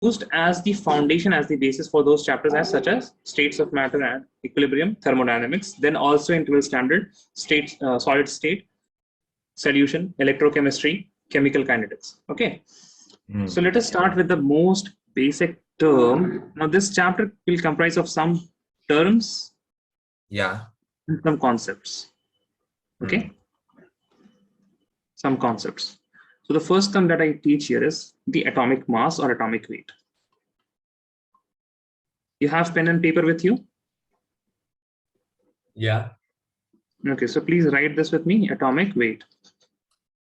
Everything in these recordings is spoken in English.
used as the foundation, as the basis for those chapters as such as states of matter and equilibrium, thermodynamics, then also in 12th standard, state, solid state, solution, electrochemistry, chemical kinetics. Okay. So let us start with the most basic term. Now this chapter will comprise of some terms, and some concepts. Okay. Some concepts. So the first term that I teach here is the atomic mass or atomic weight. You have pen and paper with you? Yeah. Okay, so please write this with me, atomic weight.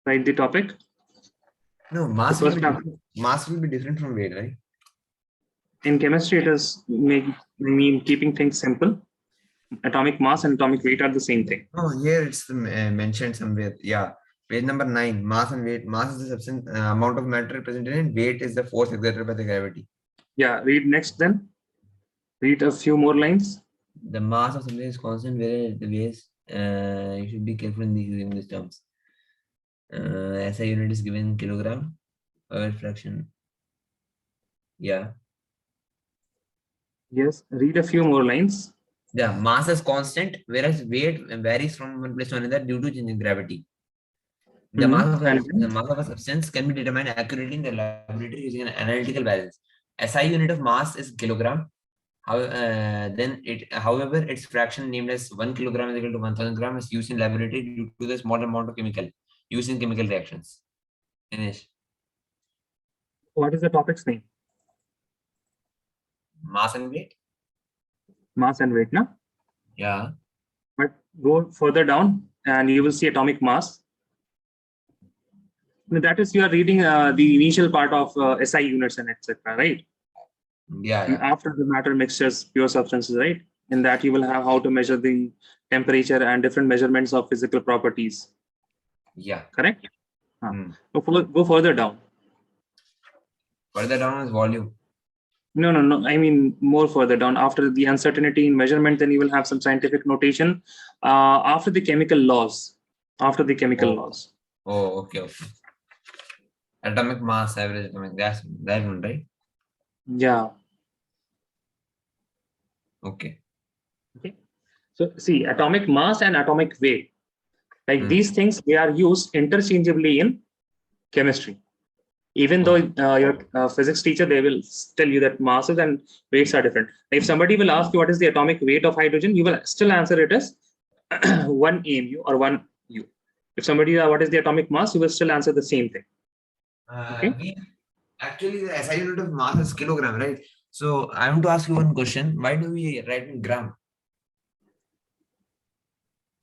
Write the topic. No, mass will be different from weight, right? In chemistry, it is keeping things simple. Atomic mass and atomic weight are the same thing. Oh, here it's mentioned somewhere. Yeah. Page number 9, mass and weight. Mass is the substance amount of matter represented and weight is the force exerted by the gravity. Yeah, read next then. Read a few more lines. The mass of something is constant, whereas the base, you should be careful in these terms. SI unit is given kilogram, per fraction. Yeah. Yes, read a few more lines. Yeah, mass is constant, whereas weight varies from one place to another due to changing gravity. The mass of a substance can be determined accurately in the laboratory using an analytical balance. SI unit of mass is kilogram. However, its fraction named as 1 kilogram is equal to 1000 grams is used in laboratory due to the small amount of chemical used in chemical reactions. Finish. What is the topic's name? Mass and weight. Mass and weight, no? Yeah. But go further down and you will see atomic mass. That is, you are reading the initial part of SI units and etc., right? Yeah, yeah. After the matter mixtures, pure substances, right? In that you will have how to measure the temperature and different measurements of physical properties. Yeah. Correct? Go further down. Further down is volume. No. I mean, more further down. After the uncertainty in measurement, then you will have some scientific notation. After the chemical laws. After the chemical laws. Oh, okay. Atomic mass, average atomic gas, that one, right? Yeah. Okay. So see, atomic mass and atomic weight, like these things, they are used interchangeably in chemistry. Even though your physics teacher, they will tell you that masses and weights are different. If somebody will ask you what is the atomic weight of hydrogen, you will still answer it as 1 AMU or 1 U. If somebody what is the atomic mass, you will still answer the same thing. Okay. Actually, the SI unit of mass is kilogram, right? So I want to ask you one question. Why do we write in gram?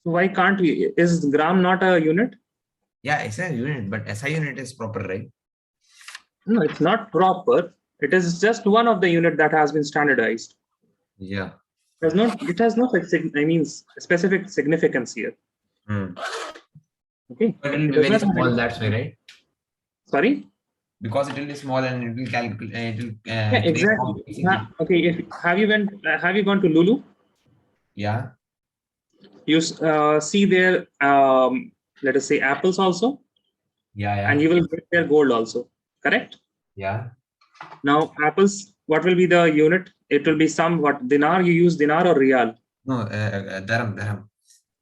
So why can't we? Is gram not a unit? Yeah, it's a unit, but SI unit is proper, right? No, it's not proper. It is just one of the unit that has been standardized. Yeah. It has no specific significance here. Okay. But it will be very small, that's why, right? Sorry? Because it will be small and it will calculate. Yeah, exactly. Okay. Have you gone to Lulu? Yeah. You see there, let us say apples also. Yeah. And you will get their gold also. Correct? Yeah. Now apples, what will be the unit? It will be what dinar. You use dinar or riyal? No, dirham.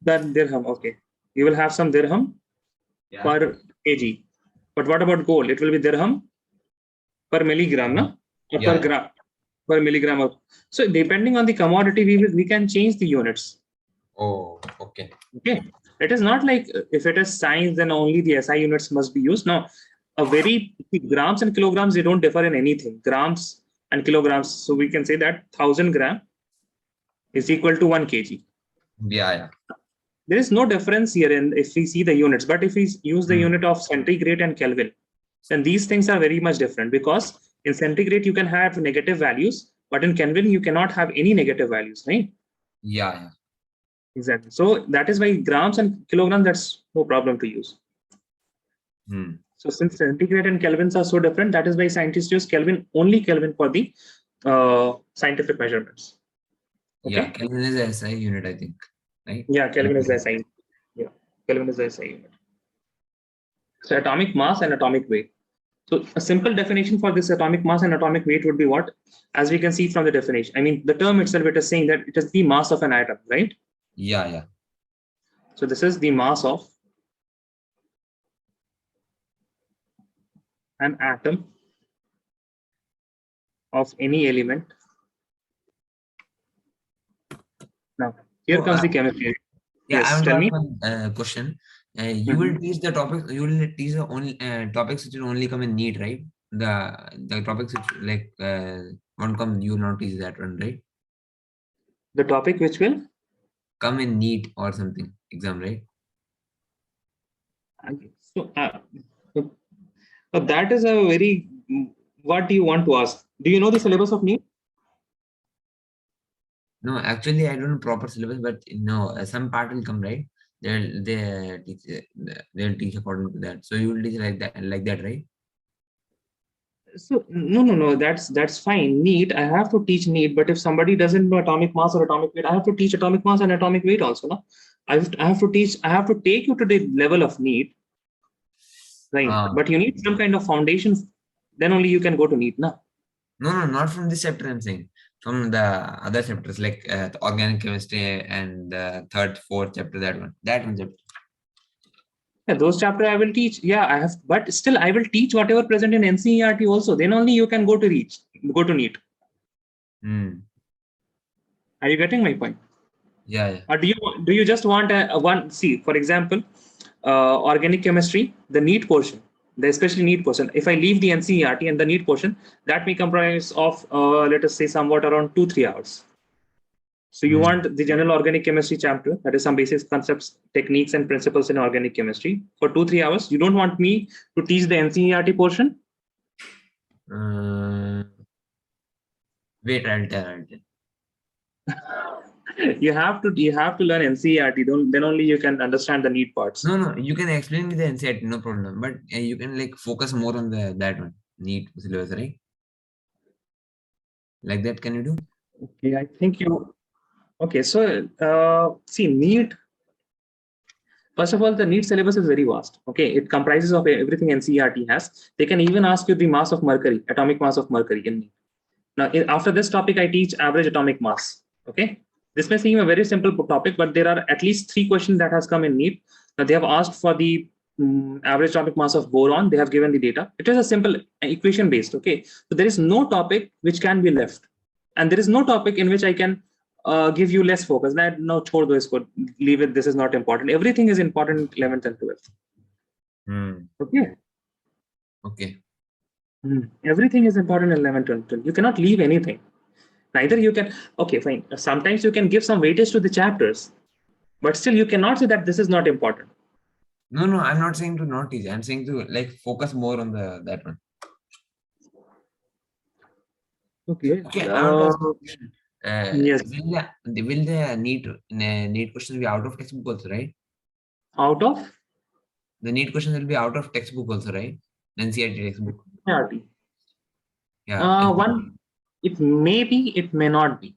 Dirham. Okay. You will have some dirham per kg. But what about gold? It will be dirham per milligram, no? Or per gram, per milligram. So depending on the commodity, we can change the units. Oh, okay. Okay. It is not like if it is science, then only the SI units must be used. Now, grams and kilograms, they don't differ in anything. Grams and kilograms. So we can say that 1000 gram is equal to 1 kg. Yeah. There is no difference here if we see the units, but if we use the unit of centigrade and Kelvin, then these things are very much different, because in centigrade you can have negative values, but in Kelvin you cannot have any negative values, right? Yeah. Exactly. So that is why grams and kilograms, that's no problem to use. So since centigrade and kelvins are so different, that is why scientists use only Kelvin for the scientific measurements. Okay? Yeah, Kelvin is a SI unit, I think. Right? Yeah, Kelvin is the SI unit. Yeah, Kelvin is the SI unit. So atomic mass and atomic weight. So a simple definition for this atomic mass and atomic weight would be what? As we can see from the definition. I mean, the term itself, it is saying that it is the mass of an atom, right? Yeah. So this is the mass of an atom of any element. Now, here So, comes the chemistry. yeah, I Yes, want to tell ask me. one question. You will Mhm. teach the topic. You will teach the only topics which will only come in NEET, right? The topics which like won't come. You will not teach that one, right? The topic which will? Come in NEET or something exam, right? Okay. So that is a very, what do you want to ask? Do you know the syllabus of NEET? No, actually, I don't know proper syllabus, but no, some part will come, right? They'll teach according to that. So you will teach like that, right? So no. That's fine. NEET, I have to teach NEET, but if somebody doesn't know atomic mass or atomic weight, I have to teach atomic mass and atomic weight also. No? I have to teach. I have to take you to the level of NEET, right? Ah, But you need some kind of foundation. Then only you can go to NEET. No. no, not from this chapter. I'm saying from the other chapters like the organic chemistry and the third, fourth chapter. That one chapter. Yeah, those chapter I will teach. Yeah, I have, but still I will teach whatever present in NCERT also. Then only you can go to NEET. Hmm. Are you getting my point? Yeah. Or do you just want a one? See, for example, organic chemistry, the NEET portion, the especially NEET portion. If I leave the NCERT and the NEET portion, that may comprise of let us say somewhat around 2-3 hours. So you Hmm. want the general organic chemistry chapter, that is some basic concepts, techniques, and principles in organic chemistry for 2-3 hours. You don't want me to teach the NCERT portion. Uh, Wait, I'll tell. You have to learn NCERT. Then only you can understand the NEET parts. No, you can explain me the NCERT, no problem. But you can like focus more on that one, NEET syllabus, right? Like that, can you do? Okay, I think you. Okay, so see, NEET. First of all, the NEET syllabus is very vast. Okay, it comprises of everything NCERT has. They can even ask you the mass of mercury, atomic mass of mercury in NEET. Now, after this topic, I teach average atomic mass. Okay, this may seem a very simple topic, but there are at least 3 questions that has come in NEET. Now, they have asked for the average atomic mass of boron. They have given the data. It is a simple equation based. Okay, so there is no topic which can be left, and there is no topic in which I can give you less focus. That no, chhod do isko, leave it. This is not important. Everything is important. 11th and 12th. Hmm. Okay. Okay. Everything is important in 11th and 12th. You cannot leave anything. Neither you can. Okay, fine. Sometimes you can give some weightage to the chapters, but still you cannot say that this is not important. No, I'm not saying to not teach. I'm saying to like focus more on that one. Okay. Okay, I want to ask you a question. Yes. Will the NEET questions be out of textbook also, right? Out of The NEET questions will be out of textbook also, right? NCERT textbook. priority. Yeah, exactly. One, it may be, it may not be.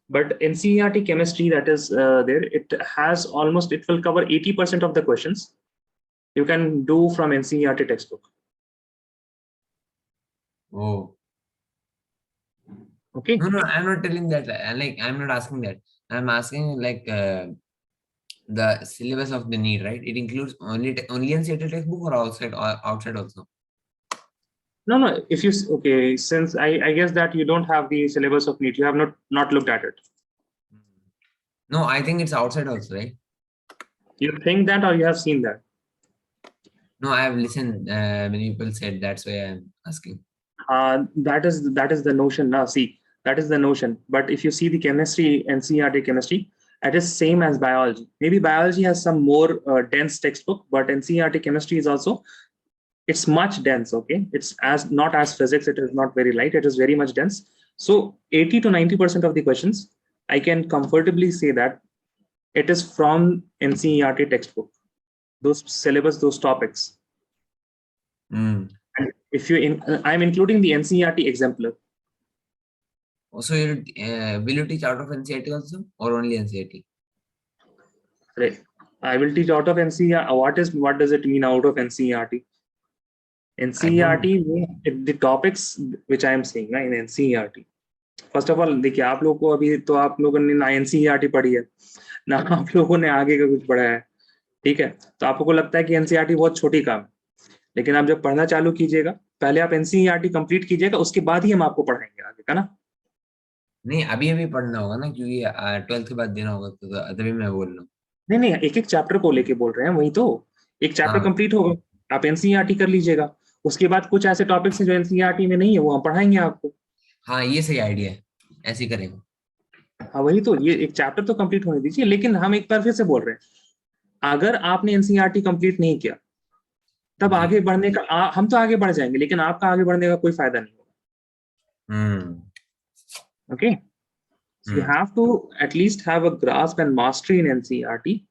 But NCERT chemistry that is there, it has almost, it will cover 80% of the questions you can do from NCERT textbook. Oh. Okay. No, I'm not telling that. I'm not asking that. I'm asking like the syllabus of the NEET, right? It includes only NCERT textbook or outside also. No. If you okay, since I guess that you don't have the syllabus of NEET, you have not looked at it. No, I think it's outside also, right? You think that, or you have seen that? No, I have listened. Many people said that's why I'm asking. That is the notion. Now, see, that is the notion. But if you see the chemistry, NCERT chemistry, it is same as biology. Maybe biology has some more dense textbook, but NCERT chemistry is also, it's much dense. Okay, it's as not as physics. It is not very light. It is very much dense. So 80 to 90% of the questions, I can comfortably say that it is from NCERT textbook. Those syllabus, those topics. Mm. And if I'm including the NCERT exemplar. Also, will you teach out of NCERT also or only NCERT? Right. I will teach out of NCERT. What does it mean out of NCERT? NCERT, the topics which I am saying in NCERT. First of all देखिए, आप लोगों को अभी तो आप लोगों ने ना NCERT पढ़ी है ना आप लोगों ने आगे का कुछ पढ़ा है, ठीक है। तो आप लोगों को लगता है कि NCERT बहुत छोटी काम है, लेकिन आप जब पढ़ना चालू कीजिएगा, पहले आप NCERT कंप्लीट कीजिएगा, उसके बाद ही हम आपको पढ़ाएंगे आगे का ना। नहीं, अभी अभी पढ़ना होगा ना, क्योंकि 12th के बाद देना होगा, तो तभी मैं बोल रहा हूँ। नहीं नहीं, एक एक चैप्टर को लेके बोल रहे हैं, वही तो। एक चैप्टर हाँ कंप्लीट होगा, आप NCERT कर लीजिएगा, उसके बाद कुछ ऐसे टॉपिक्स हैं जो NCERT में नहीं है, वो हम पढ़ाएंगे आपको। हाँ, ये सही आइडिया है, ऐसे ही करेंगे। हाँ वही तो, ये एक चैप्टर तो कंप्लीट होने दीजिए। लेकिन हम एक बार फिर से बोल रहे हैं, अगर आपने NCERT कंप्लीट नहीं किया, तब जी। आगे बढ़ने का हम तो आगे बढ़ जाएंगे, लेकिन आपका आगे बढ़ने का कोई फायदा नहीं हम्म। होगा। Okay, so you have to at least have a grasp and mastery in NCERT.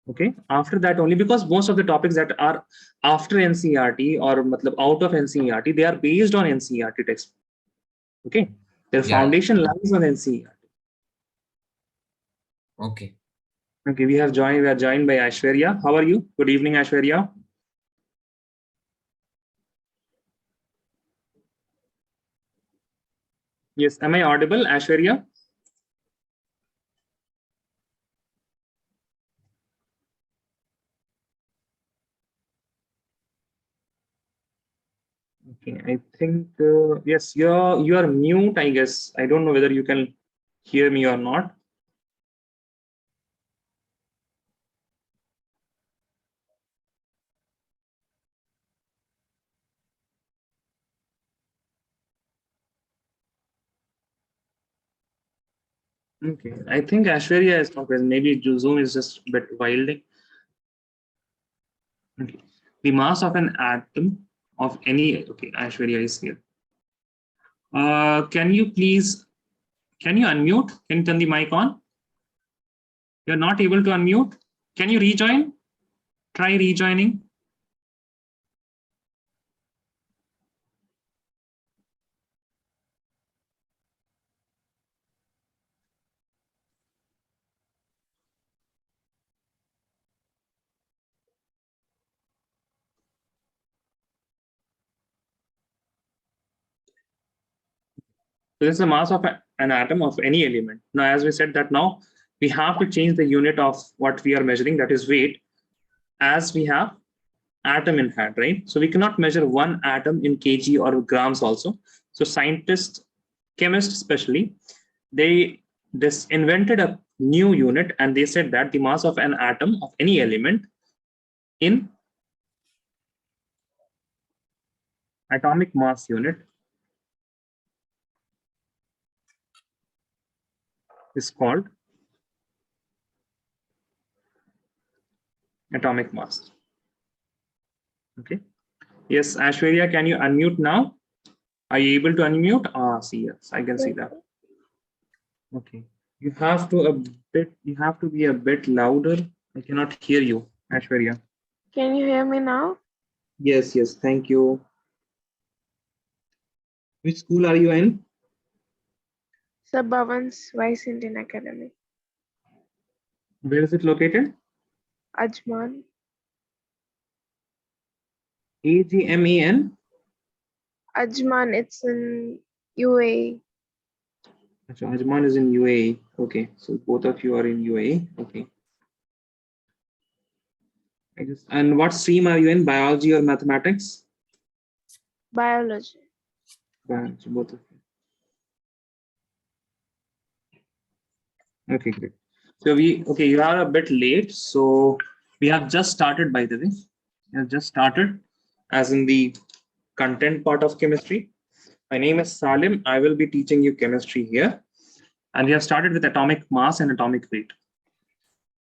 Okay, after that only, because most of the topics that are after NCERT or matlab out of NCERT, they are based on NCERT text. Okay, their या foundation lies on NCERT. Okay. Okay, we are joined by Aishwarya. How are you? Good evening, Aishwarya. Yes, am I audible, Aishwarya? Okay, I think yes, you are mute, I guess. I don't know whether you can hear me or not. Okay, I think Aishwarya is not present. Maybe Zoom is just a bit wilding. Okay, the mass of an atom of any. Okay, Aishwarya is here. Can you unmute? Can you turn the mic on? You're not able to unmute. Can you rejoin? Try rejoining. So this is the mass of an atom of any element. Now, as we said that now we have to change the unit of what we are measuring, that is weight, as we have atom in hand, right? So we cannot measure one atom in kg or grams also. So scientists, chemists especially, they invented a new unit, and they said that the mass of an atom of any element in atomic mass unit is called atomic mass. Okay. Yes, Ashwarya, can you unmute now? Are you able to unmute? See, yes, I can see that. Okay. You have to be a bit louder. I cannot hear you, Ashwarya. Can you hear me now? Yes, thank you. Which school are you in? Sir Bhavan's Vice Indian Academy. Where is it located? Ajman. AGMAN? Ajman, it's in UAE. So Ajman is in UAE. Okay, so both of you are in UAE. Okay. And what stream are you in? Biology or mathematics? Biology. Biology, both of you. Okay, great. So you are a bit late. So we have just started, by the way. We have just started, as in the content part of chemistry. My name is Salim. I will be teaching you chemistry here. And we have started with atomic mass and atomic weight.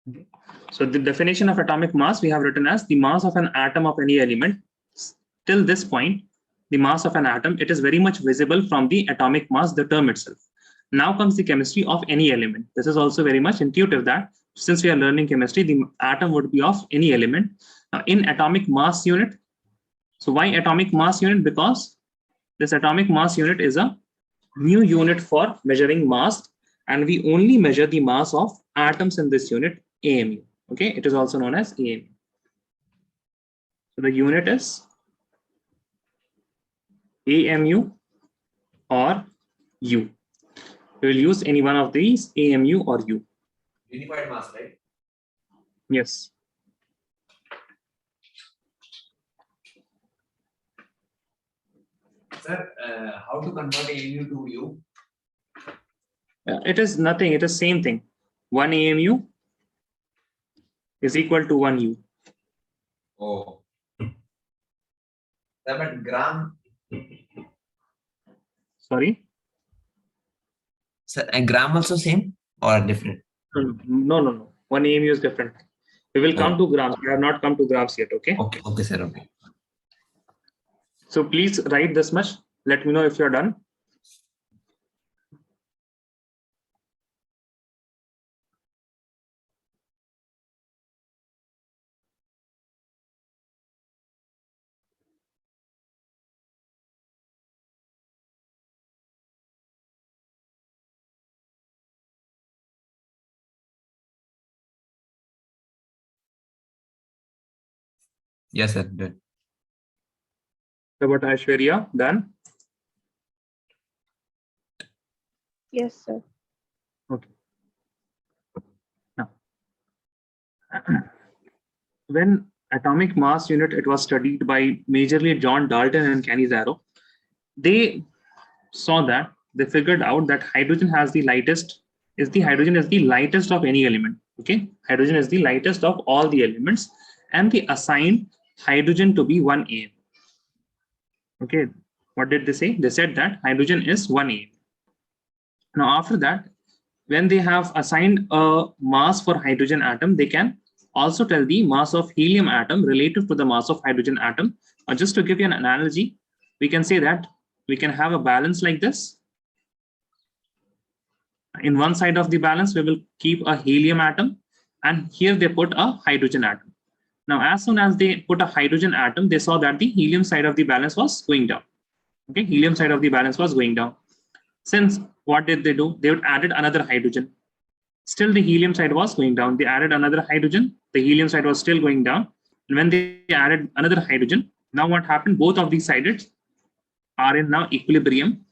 Okay. So the definition of atomic mass we have written as the mass of an atom of any element. Till this point, the mass of an atom, it is very much visible from the atomic mass, the term itself. Now comes the chemistry of any element. This is also very much intuitive that since we are learning chemistry, the atom would be of any element. Now in atomic mass unit, so why atomic mass unit? Because this atomic mass unit is a new unit for measuring mass, and we only measure the mass of atoms in this unit, AMU. Okay, it is also known as AMU. So the unit is AMU or U. We will use any one of these, AMU or U. Unified mass, right? Yes. Sir, how to convert AMU to U? It is nothing. It is same thing. 1 AMU is equal to 1 U. Oh. Sir, but gram. Sorry? Sir, and gram also same or different? No. 1 AMU is different. We will come to grams. We have not come to grams yet. Okay. Okay, sir. Okay. So please write this much. Let me know if you're done. Yes, sir. Good. How about Aishwarya? Done? Yes, sir. Okay. Now, when atomic mass unit, it was studied by majorly John Dalton and Canizaro. They saw that they figured out that hydrogen has the lightest, hydrogen is the lightest of any element. Okay, hydrogen is the lightest of all the elements, and they assigned hydrogen to be 1 AMU. Okay, what did they say? They said that hydrogen is 1 AMU. Now, after that, when they have assigned a mass for hydrogen atom, they can also tell the mass of helium atom relative to the mass of hydrogen atom. Just to give you an analogy, we can say that we can have a balance like this. In one side of the balance, we will keep a helium atom, and here they put a hydrogen atom. Now, as soon as they put a hydrogen atom, they saw that the helium side of the balance was going down. Okay, helium side of the balance was going down. Since what did they do? They would added another hydrogen. Still, the helium side was going down. They added another hydrogen. The helium side was still going down. And when they added another hydrogen, now what happened? Both of these sides are in now equilibrium.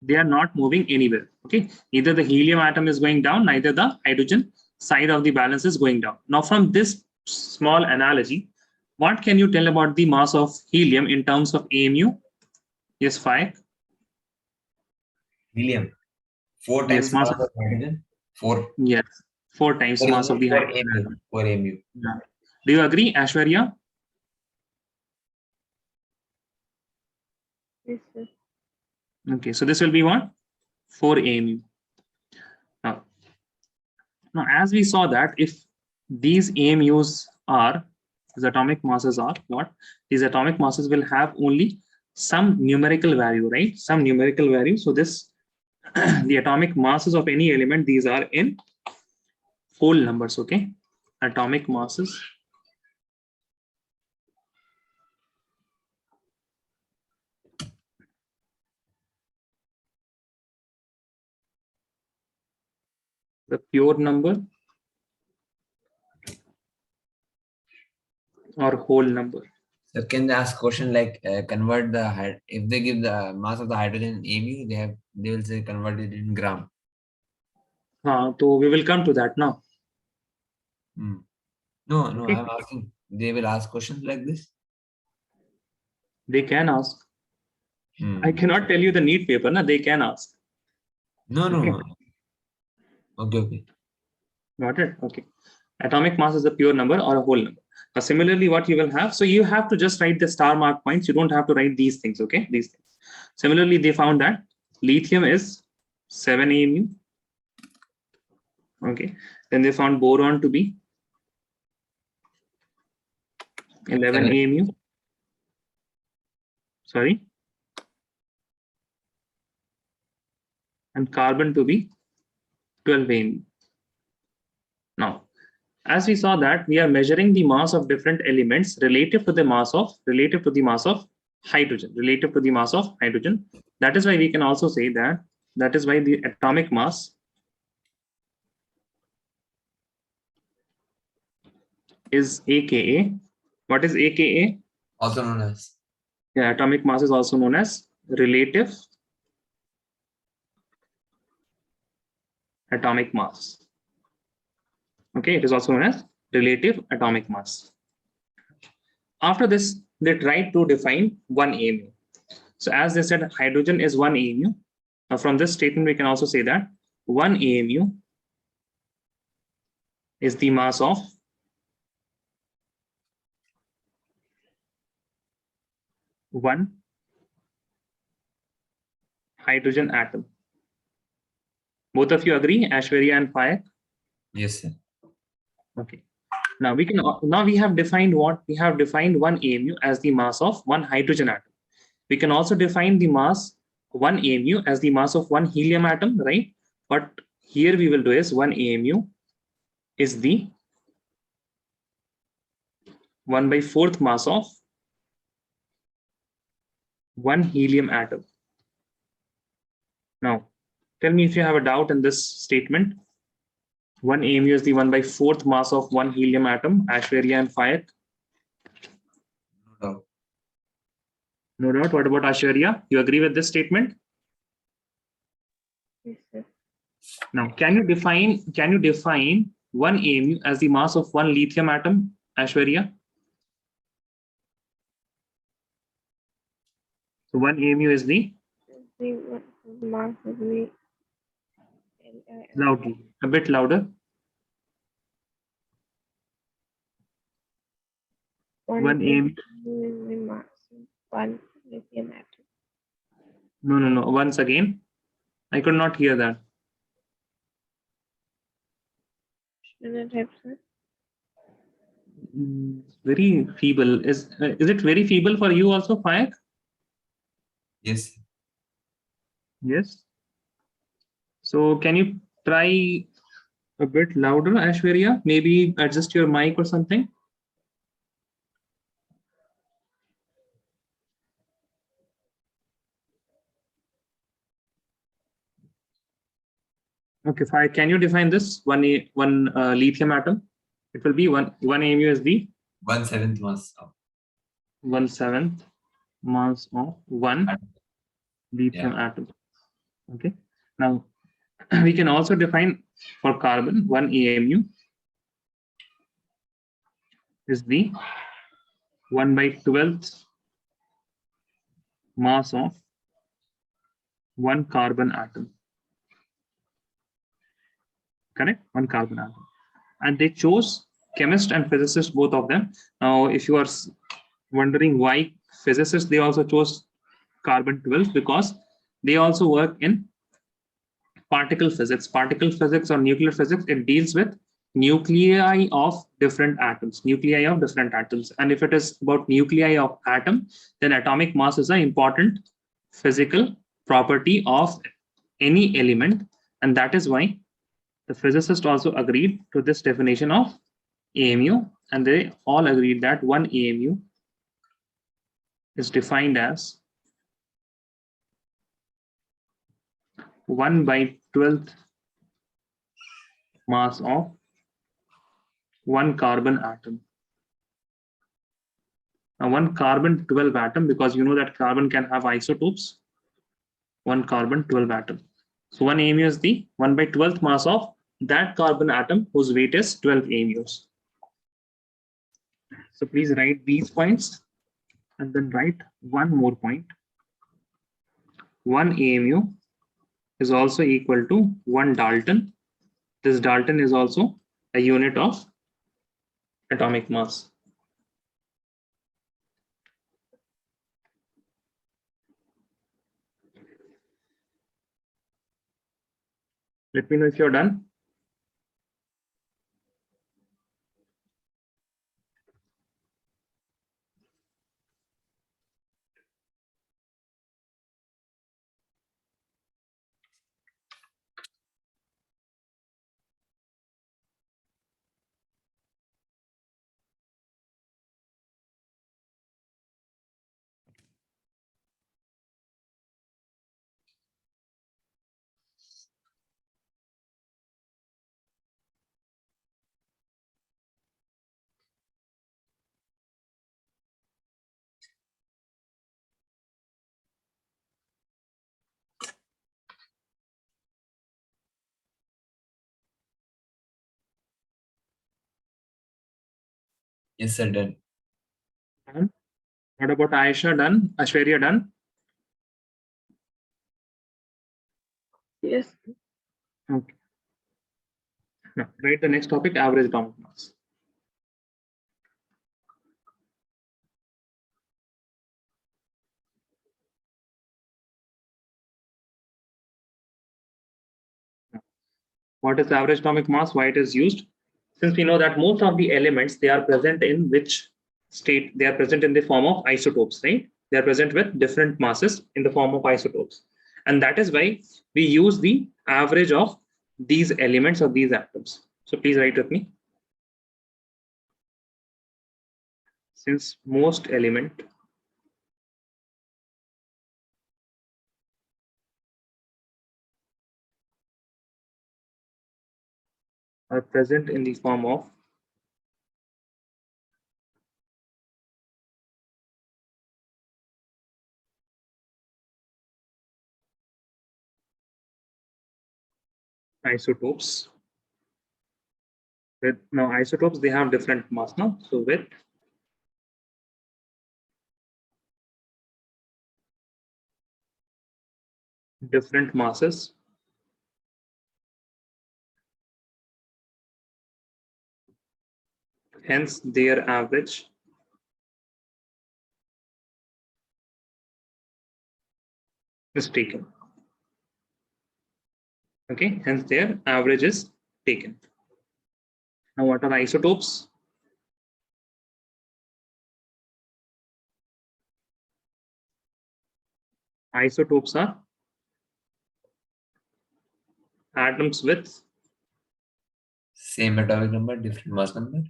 They are not moving anywhere. Okay, neither the helium atom is going down, neither the hydrogen side of the balance is going down. Now, from this small analogy, what can you tell about the mass of helium in terms of AMU? Yes, 5. Helium. 4 times Yes, mass mass of hydrogen. 4. Yes, 4 times mass of the hydrogen atom. 4 AMU. Yeah. Do you agree, Aishwarya? Yes, sir. Okay, so this will be what? 4 AMU. Now, as we saw that if these AMUs are, these atomic masses are what? These atomic masses will have only some numerical value, right? Some numerical value. So this, the atomic masses of any element, these are in whole numbers, okay? Atomic masses. The pure number or whole number. So can they ask question like convert the if they give the mass of the hydrogen in AMU, they will say convert it in gram. So we will come to that now. No, Okay. I'm asking. They will ask questions like this. They can ask. I cannot tell you the neat paper. Na, they can ask. No. Okay. Got it. Okay. Atomic mass is a pure number or a whole number. Similarly, what you will have, so you have to just write the star mark points. You don't have to write these things, okay? These things. Similarly, they found that lithium is 7 AMU. Okay. Then they found boron to be 11 AMU. Sorry. And carbon to be 12 AMU. Now, as we saw that we are measuring the mass of different elements relative to the mass of hydrogen. That is why we can also say that is why the atomic mass is AKA. What is AKA? Also known as Yeah, atomic mass is also known as relative atomic mass. Okay, it is also known as relative atomic mass. After this, they tried to define one AMU. So as they said, hydrogen is one AMU. Now from this statement, we can also say that one AMU is the mass of one hydrogen atom. Both of you agree, Aishwarya and Payak? Yes, sir. Okay. Now we have defined what we have defined one AMU as the mass of one hydrogen atom. We can also define the mass one AMU as the mass of one helium atom, right? What here we will do is one AMU is the 1/4 mass of one helium atom. Now, tell me if you have a doubt in this statement. One AMU is the 1/4 mass of one helium atom, Aishwarya and Fayed. No doubt. No doubt. What about Aishwarya? You agree with this statement? Yes, sir. Now, can you define one AMU as the mass of one lithium atom, Aishwarya? So one AMU is the The mass of the loudly, a bit louder. One AMU. is the mass of one lithium atom. No. Once again, I could not hear that. Shouldn't have, sir. Very feeble. Is it very feeble for you also, Fayak? Yes. Yes. So can you try a bit louder, Aishwarya? Maybe adjust your mic or something. Okay, fine. Can you define this one lithium atom? It will be one AMU is the 1/7 mass of 1/7 mass of one atom. lithium Yeah. atom. Okay. Now we can also define for carbon one AMU is the 1/12 mass of one carbon atom. Correct? One carbon atom. And they chose chemist and physicist, both of them. Now, if you are wondering why physicists, they also chose carbon 12 because they also work in particle physics. Particle physics or nuclear physics, it deals with nuclei of different atoms, And if it is about nuclei of atom, then atomic mass is an important physical property of any element. And that is why the physicists also agreed to this definition of AMU, and they all agreed that one AMU is defined as 1/12 mass of one carbon atom. Now, one carbon 12 atom, because you know that carbon can have isotopes, one carbon 12 atom. So one AMU is the 1/12 mass of that carbon atom whose weight is 12 AMUs. So please write these points and then write one more point. One AMU is also equal to 1 Dalton. This Dalton is also a unit of atomic mass. Let me know if you're done. Yes, sir, done. And what about Aisha? Done. Ashwarya? Done. Yes. Okay. Now, write the next topic, average atomic mass. What is average atomic mass? Why it is used? Since we know that most of the elements, they are present in which state? They are present in the form of isotopes, right? They are present with different masses in the form of isotopes. And that is why we use the average of these elements or these atoms. So please write with me. Since most element are present in the form of isotopes. With now isotopes, they have different mass now. So with different masses, hence their average is taken. Okay, hence their average is taken. Now, what are isotopes? Isotopes are atoms with Same atomic number, different mass number.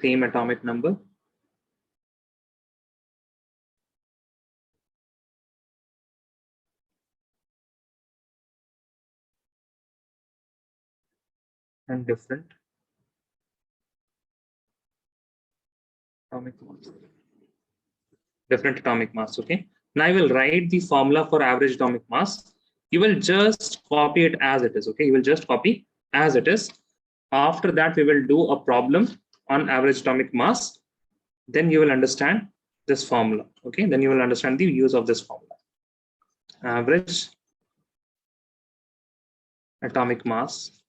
same atomic number and different atomic mass. Different atomic mass. Okay. Now I will write the formula for average atomic mass. You will just copy it as it is. Okay. You will just copy as it is. After that, we will do a problem on average atomic mass. Then you will understand this formula. Okay. Then you will understand the use of this formula. Average atomic mass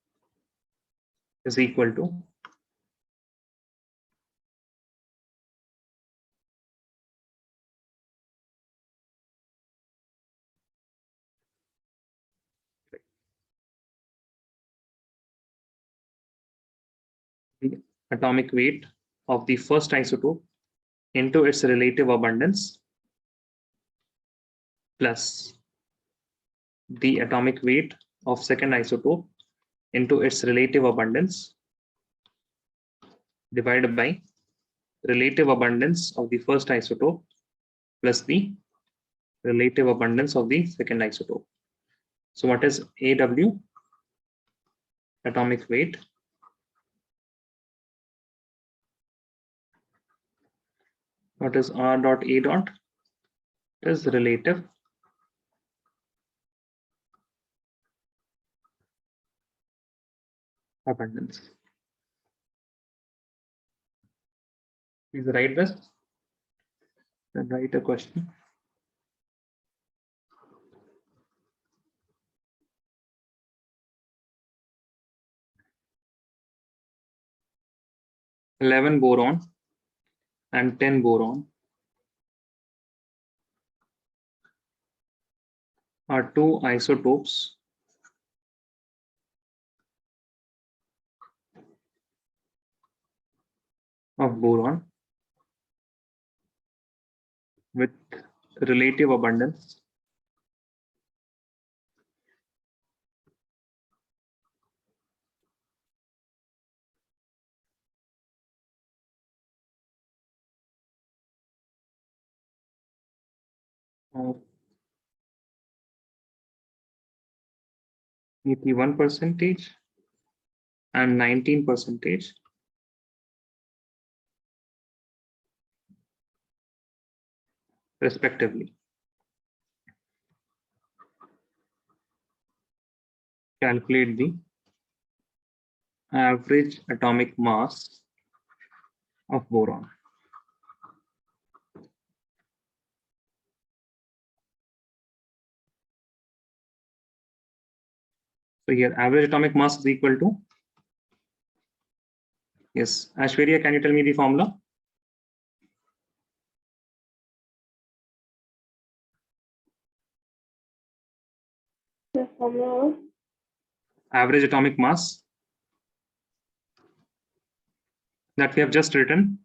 is equal to the atomic weight of the first isotope into its relative abundance plus the atomic weight of second isotope into its relative abundance divided by relative abundance of the first isotope plus the relative abundance of the second isotope. So what is AW? Atomic weight what is R dot A dot? It is relative abundance. Please write this. Then write a question. (11) boron and 10 boron are two isotopes of boron with relative abundance of 81% and 19% respectively. Calculate the average atomic mass of boron. So here average atomic mass is equal to, yes, Aishwarya, can you tell me the formula? The formula of Average atomic mass that we have just written.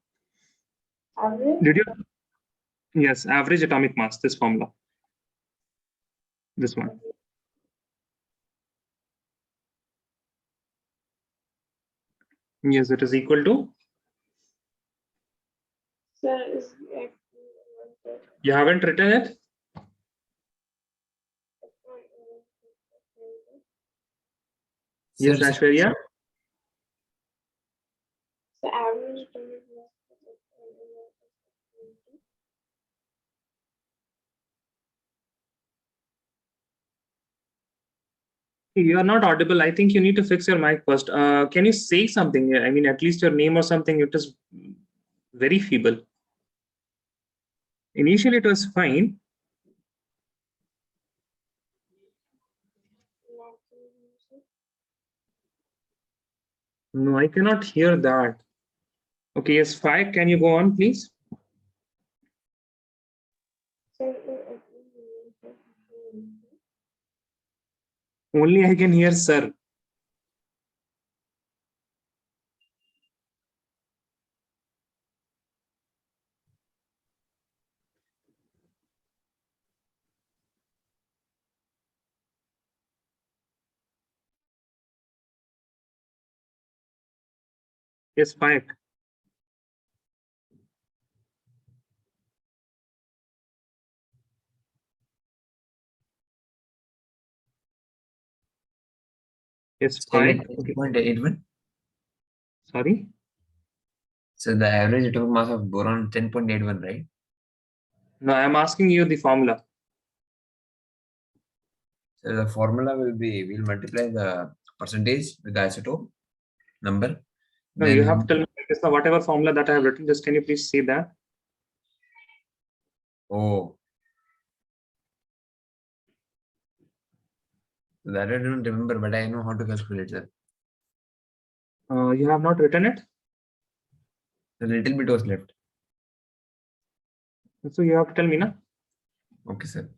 average. Did you? Yes, average atomic mass, this formula. This one. Yes, it is equal to. Sir, is You haven't written it? Yes, Sir, Aishwarya. the average atomic mass. You are not audible. I think you need to fix your mic first. Can you say something? I mean, at least your name or something. It is very feeble. Initially, it was fine. No, I cannot hear that. Okay, yes, Faik, can you go on, please? Only I can hear sir. Yes, Faik. Yes, Faik. Okay. 10.81. Sorry. So the average atomic mass of boron 10.81, right? No, I'm asking you the formula. So the formula will be, we'll multiply the percentage with the isotope number. No, Then you have to tell me this, whatever formula that I have written. Just can you please say that? oh, that I don't remember, but I know how to calculate that. You have not written it. A little bit was left. So you have to tell me now. Okay, sir.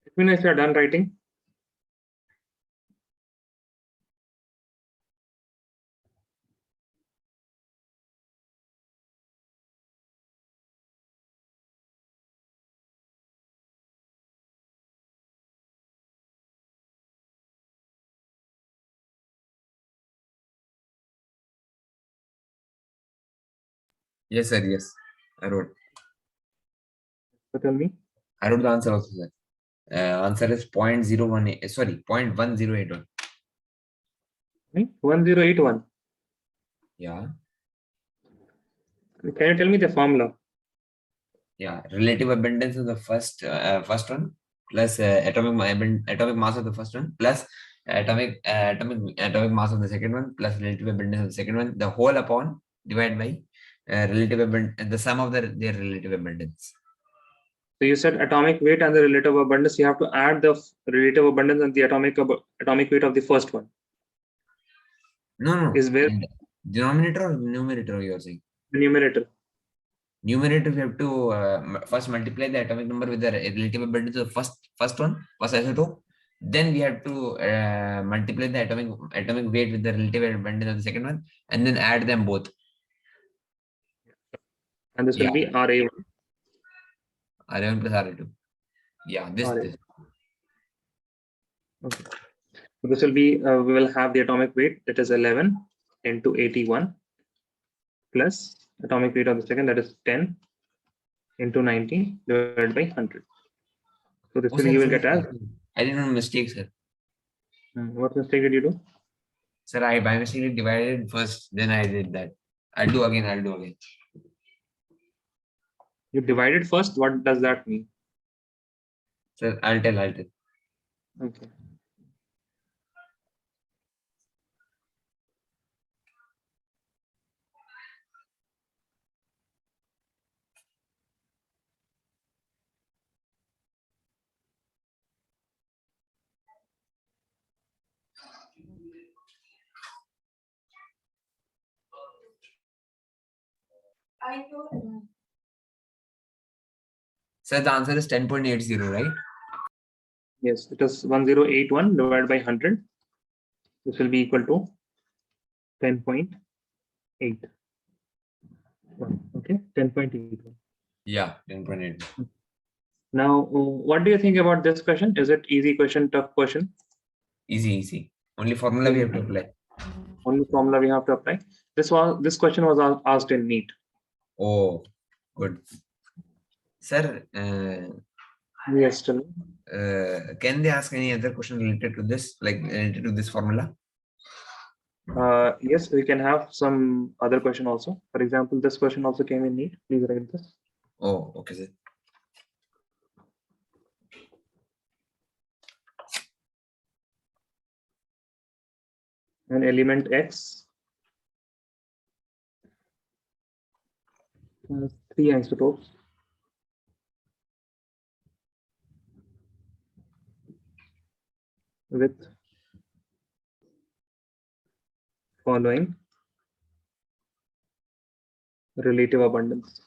Let me know if you are done writing. Yes, sir. Yes, I wrote. So tell me. I wrote the answer also, sir. Answer is 0.018. Sorry, 0.1081. 1081. Yeah. Can you tell me the formula? Yeah. Relative abundance of the first one plus atomic mass of the first one plus atomic mass of the second one plus relative abundance of the second one. The whole upon divided by relative abundance, the sum of their relative abundance. So you said atomic weight and the relative abundance. You have to add the relative abundance and the atomic weight of the first one. No. Is where Denominator or numerator you are saying? the numerator. Numerator, we have to first multiply the atomic number with the relative abundance of the first isotope. Then we have to multiply the atomic weight with the relative abundance of the second one, and then add them both. And this will be RA1. RA1 plus RA2. Yeah, this. Okay. So this will be, we will have the atomic weight, that is 11 into 81 plus atomic weight of the second, that is 10 into 90 divided by 100. So this will, you will get as. I didn't know mistake, sir. What mistake did you do? Sir, I by mistake divided first, then I did that. I'll do again. You divided first, what does that mean? Sir, I'll tell. Okay. Sir, the answer is 10.80, right? Yes, it is 1081 divided by 100. This will be equal to 10.8. Okay, 10.81. Yeah, 10.8. Now, what do you think about this question? Is it easy question, tough question? Easy. Only formula we have to apply. Only formula we have to apply. This question was asked in NEET. Oh, good. Sir, Yes, still. can they ask any other question related to this, like related to this formula? Yes, we can have some other question also. For example, this question also came in NEET. Please write this. Oh, okay, sir. An element X has 3 isotopes. With following relative abundance.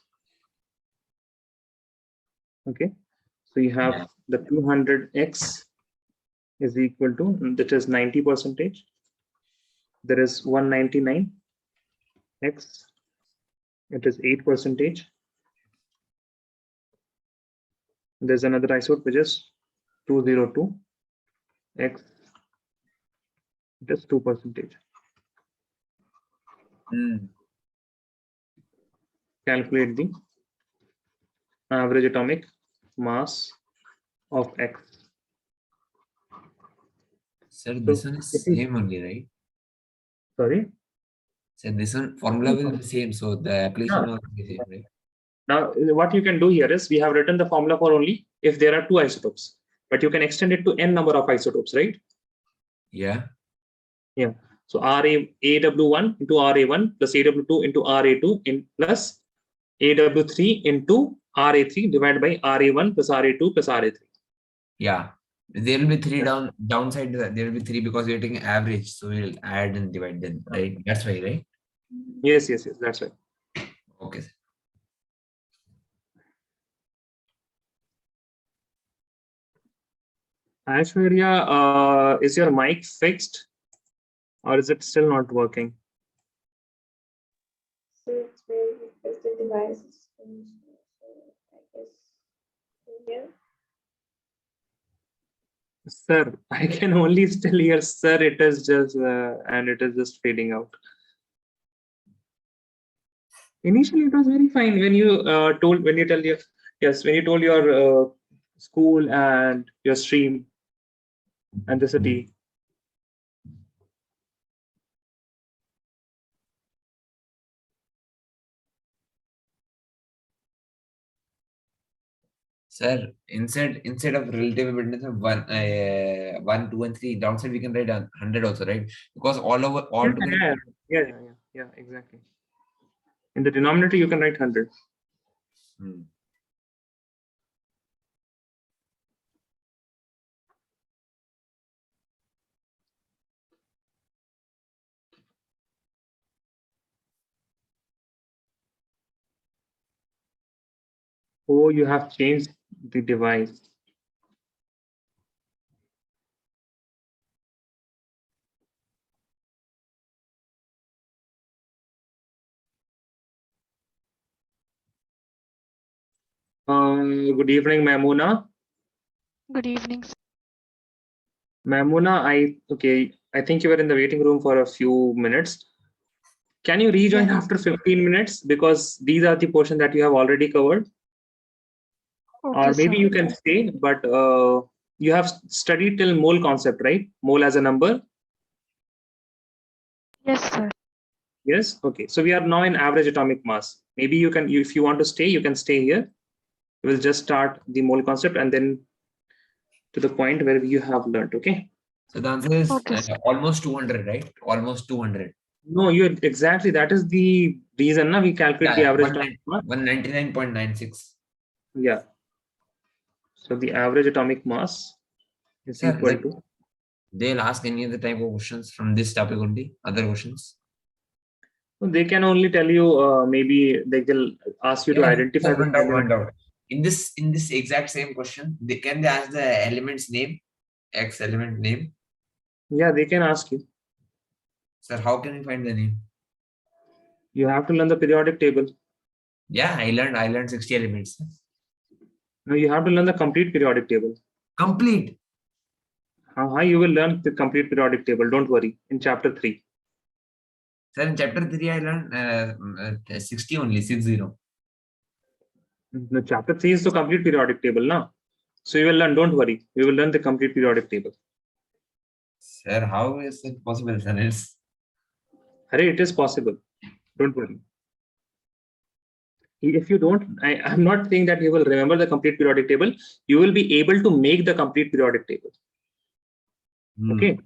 Okay, so you have the 200x is equal to, that is 90%. There is 199x, it is 8%. There's another isotope which is 202x, it is 2%. Calculate the average atomic mass of X. Sir, this one is same only, right? Sorry? Sir, this one formula will be same, so the application will be same, right? Now, what you can do here is, we have written the formula for only if there are 2 isotopes, but you can extend it to n number of isotopes, right? Yeah. So AW1 into RA1 plus AW2 into RA2 plus AW3 into RA3 divided by RA1 plus RA2 plus RA3. Yeah. There will be 3 downside. There will be 3 because we are taking average, so we'll add and divide them, right? That's why, right? Yes, that's right. Okay. Aishwarya, is your mic fixed or is it still not working? So it's where the device is finished. So I guess here. Sir, I can only still hear sir. It is just and it is just fading out. Initially, it was very fine when you told your school and your stream and the city. Sir, instead of relative abundance of 1, 2, and 3, downside we can write 100 also, right? Because all together. Yeah, exactly. In the denominator, you can write 100. Oh, you have changed the device. Good evening, Mamuna. Good evening, sir. Mamuna, I think you were in the waiting room for a few minutes. Can you rejoin Yeah. after 15 minutes? Because these are the portion that you have already covered. Okay, Or maybe sir. you can stay, but you have studied till mole concept, right? Mole as a number. Yes, sir. Yes. Okay. So we are now in average atomic mass. Maybe you can, if you want to stay, you can stay here. We'll just start the mole concept and then to the point where you have learned. Okay. So the answer is Okay, sir. almost 200, right? Almost 200. No, you exactly. That is the reason we calculate the average atomic mass. 199.96. Yeah. So the average atomic mass is Sir, equal like to. they'll ask any other type of questions from this topic only, other questions. They can only tell you, maybe they will ask you to identify Sir, the one element. doubt. In this exact same question, can they ask the element's name, X element name? Yeah, they can ask you. Sir, how can we find the name? You have to learn the periodic table. Yeah, I learned 60 elements. No, you have to learn the complete periodic table. Complete. You will learn the complete periodic table. Don't worry. In chapter 3. Sir, in chapter 3, I learned 60 only, 60. No, chapter 3 is the complete periodic table now. So you will learn. Don't worry. We will learn the complete periodic table. Sir, how is it possible, sir? Hurry, it is possible. Don't worry. If you don't, I'm not saying that you will remember the complete periodic table. You will be able to make the complete periodic table. Okay.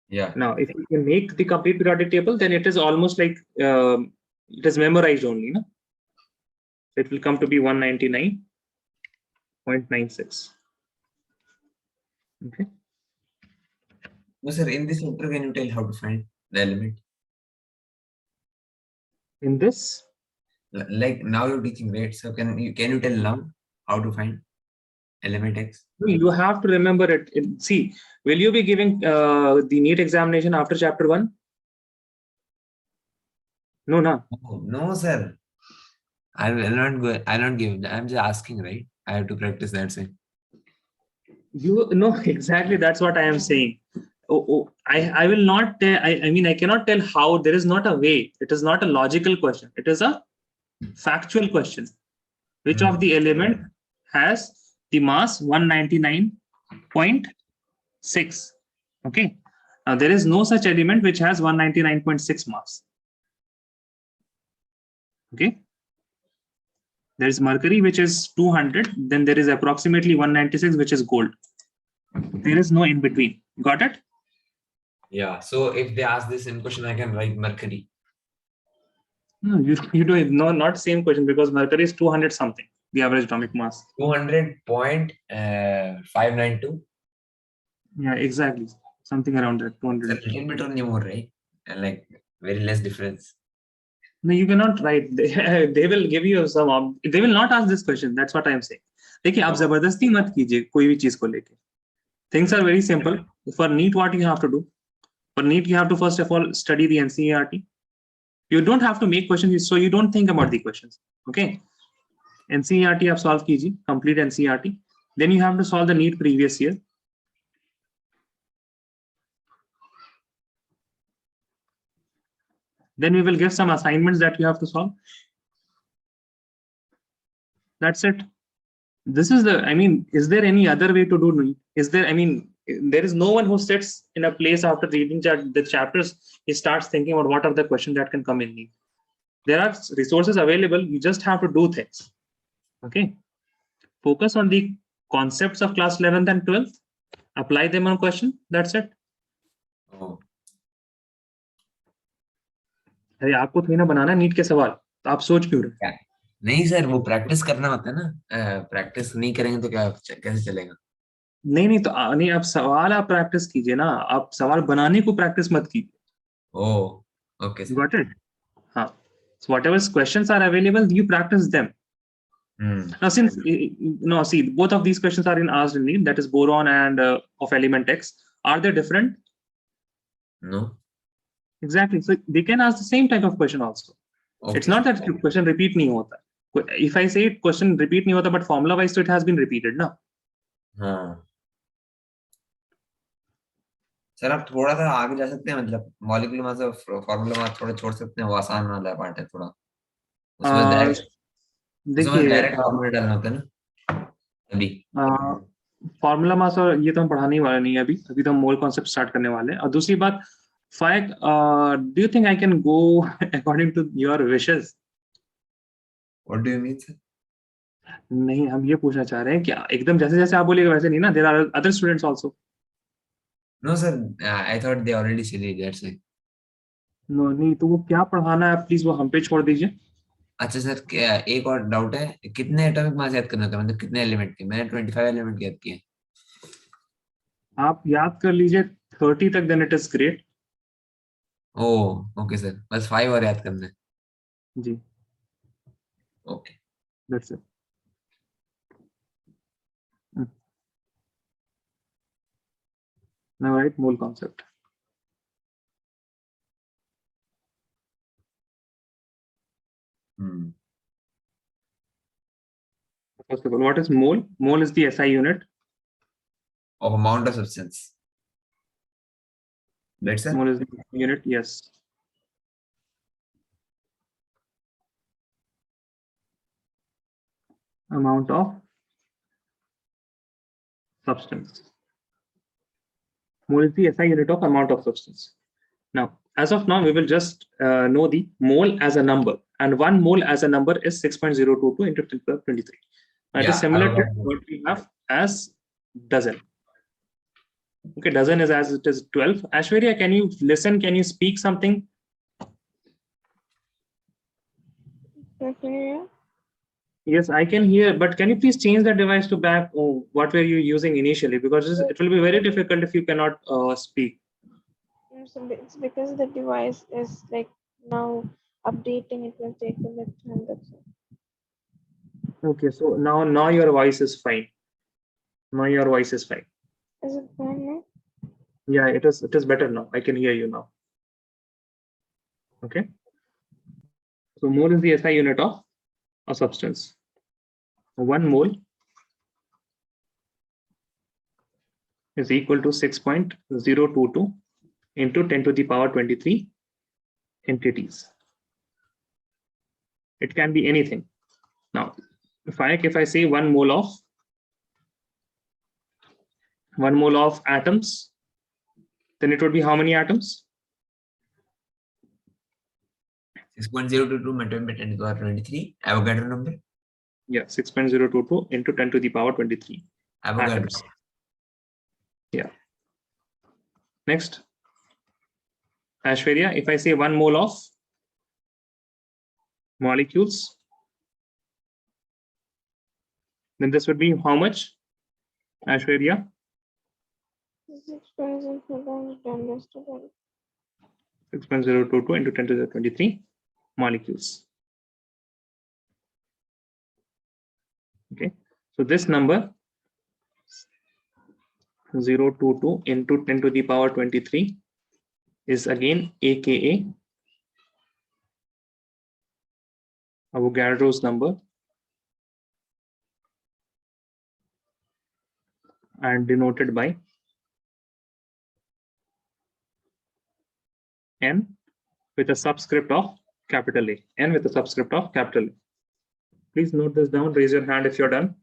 Yeah. Now, if you can make the complete periodic table, then it is almost like it is memorized only. No? It will come to be 199.96. Okay. No, sir, in this chapter, can you tell how to find the element? In this? Like now you're teaching, right? So can you tell now how to find element X? You have to remember it. See, will you be giving the NEET examination after chapter 1? No, no. No, sir. I'll not give. I'm just asking, right? I have to practice that same. You know exactly. That's what I am saying. I will not. I mean, I cannot tell how. There is not a way. It is not a logical question. It is a factual question. Which of the element has the mass 199.6? Okay. Now there is no such element which has 199.6 mass. Okay. There is mercury, which is 200. Then there is approximately 196, which is gold. There is no in between. Got it? Yeah. So if they ask this in question, I can write mercury. No, you do it. No, not same question, because mercury is 200 something, the average atomic mass. 200.592. Yeah, exactly. Something around that. 200. A little bit only more, right? And like very less difference. No, you cannot write. They will give you some. They will not ask this question. That's what I am saying. देखिए आप जबरदस्ती मत कीजिए कोई भी चीज को लेके. Things are very simple. For NEET, what you have to do? For NEET, you have to first of all study the NCERT. You don't have to make questions, so you don't think about the questions. Okay. NCERT आप solve कीजिए. Complete NCERT. Then you have to solve the NEET previous year. Then we will give some assignments that you have to solve. That's it. This is the, I mean, is there any other way to do NEET? Is there, I mean, there is no one who sits in a place after reading the chapters, he starts thinking about what are the questions that can come in NEET. There are resources available. You just have to do things. Okay. Focus on the concepts of class 11th and 12th. Apply them on question. That's it. Oh. अरे आपको थोड़ी ना बनाना NEET के सवाल, तो आप सोच क्यों रहे? नहीं सर, वो प्रैक्टिस करना होता है ना. प्रैक्टिस नहीं करेंगे तो क्या कैसे चलेगा? नहीं तो नहीं, आप सवाल आप प्रैक्टिस कीजिए ना, आप सवाल बनाने को प्रैक्टिस मत कीजिए. Oh, okay. You got it? हाँ. So whatever questions are available, you practice them. Now, since see, both of these questions are asked in NEET, that is boron and of element X. Are they different? No. Exactly. So they can ask the same type of question also. Okay. It's not that question repeat नहीं होता. If I say question repeat नहीं होता, but formula wise तो it has been repeated ना. हाँ sir, आप थोड़ा सा आगे जा सकते हैं, मतलब मॉलिक्यूलर मास और फार्मूला मास थोड़ा छोड़ सकते हैं, वो आसान वाला पार्ट है थोड़ा, उसमें देखिए डायरेक्ट फॉर्मूला डालना होता है ना अभी. फॉर्मूला मास और ये तो हम पढ़ाने वाले नहीं है अभी तो हम मोल कॉन्सेप्ट स्टार्ट करने वाले हैं. और दूसरी बात, फाइक, do you think I can go according to your wishes? What do you mean sir? नहीं, हम ये पूछना चाह रहे हैं कि एकदम जैसे जैसे आप बोलिएगा वैसे नहीं ना, there are other students also. No sir, I thought they already studied that's why. No नहीं, तो वो क्या पढ़ाना है प्लीज वो हम पे छोड़ दीजिए. अच्छा सर, क्या एक और डाउट है, कितने एटॉमिक मास याद करना था, मतलब कितने एलिमेंट के? मैंने 25 एलिमेंट याद किए. आप याद कर लीजिए 30 तक, then it is great. Oh okay sir, बस 5 और याद करना है. जी, okay. That's it. Now right mole concept. First of all, what is mole? Mole is the SI unit. Of amount of substance. That's it. Mole is the unit, yes. Amount of substance. Mole is the SI unit of amount of substance. Now, as of now, we will just know the mole as a number, and 1 mole as a number is 6.022 into 10 to the 23. It is similar to what we have as dozen. Okay, dozen is as it is 12. Ashwarya, can you listen? Can you speak something? Yes, I can hear, but can you please change the device to back? Oh, what were you using initially? Because it will be very difficult if you cannot speak. So it's because the device is like now updating. It will take a bit time. That's all. Okay, so now your voice is fine. Now your voice is fine. Is it fine now? Yeah, it is better now. I can hear you now. Okay. So mole is the SI unit of a substance. 1 mole is equal to 6.022 into 10 to the power 23 entities. It can be anything. Now, if I say 1 mole of atoms, then it would be how many atoms? 6.022 multiplied by 10 to the power 23. Avogadro number? Yeah, 6.022 into 10 to the power 23 atoms. Yeah. Next, Ashwarya, if I say 1 mole of molecules, then this would be how much, Ashwarya? 6.022 into 10 to the 23 molecules. Okay, so this number 022 into 10 to the power 23 is again aka Avogadro's number, and denoted by n with a subscript of capital A. N with a subscript of capital A. Please note this down. Raise your hand if you're done.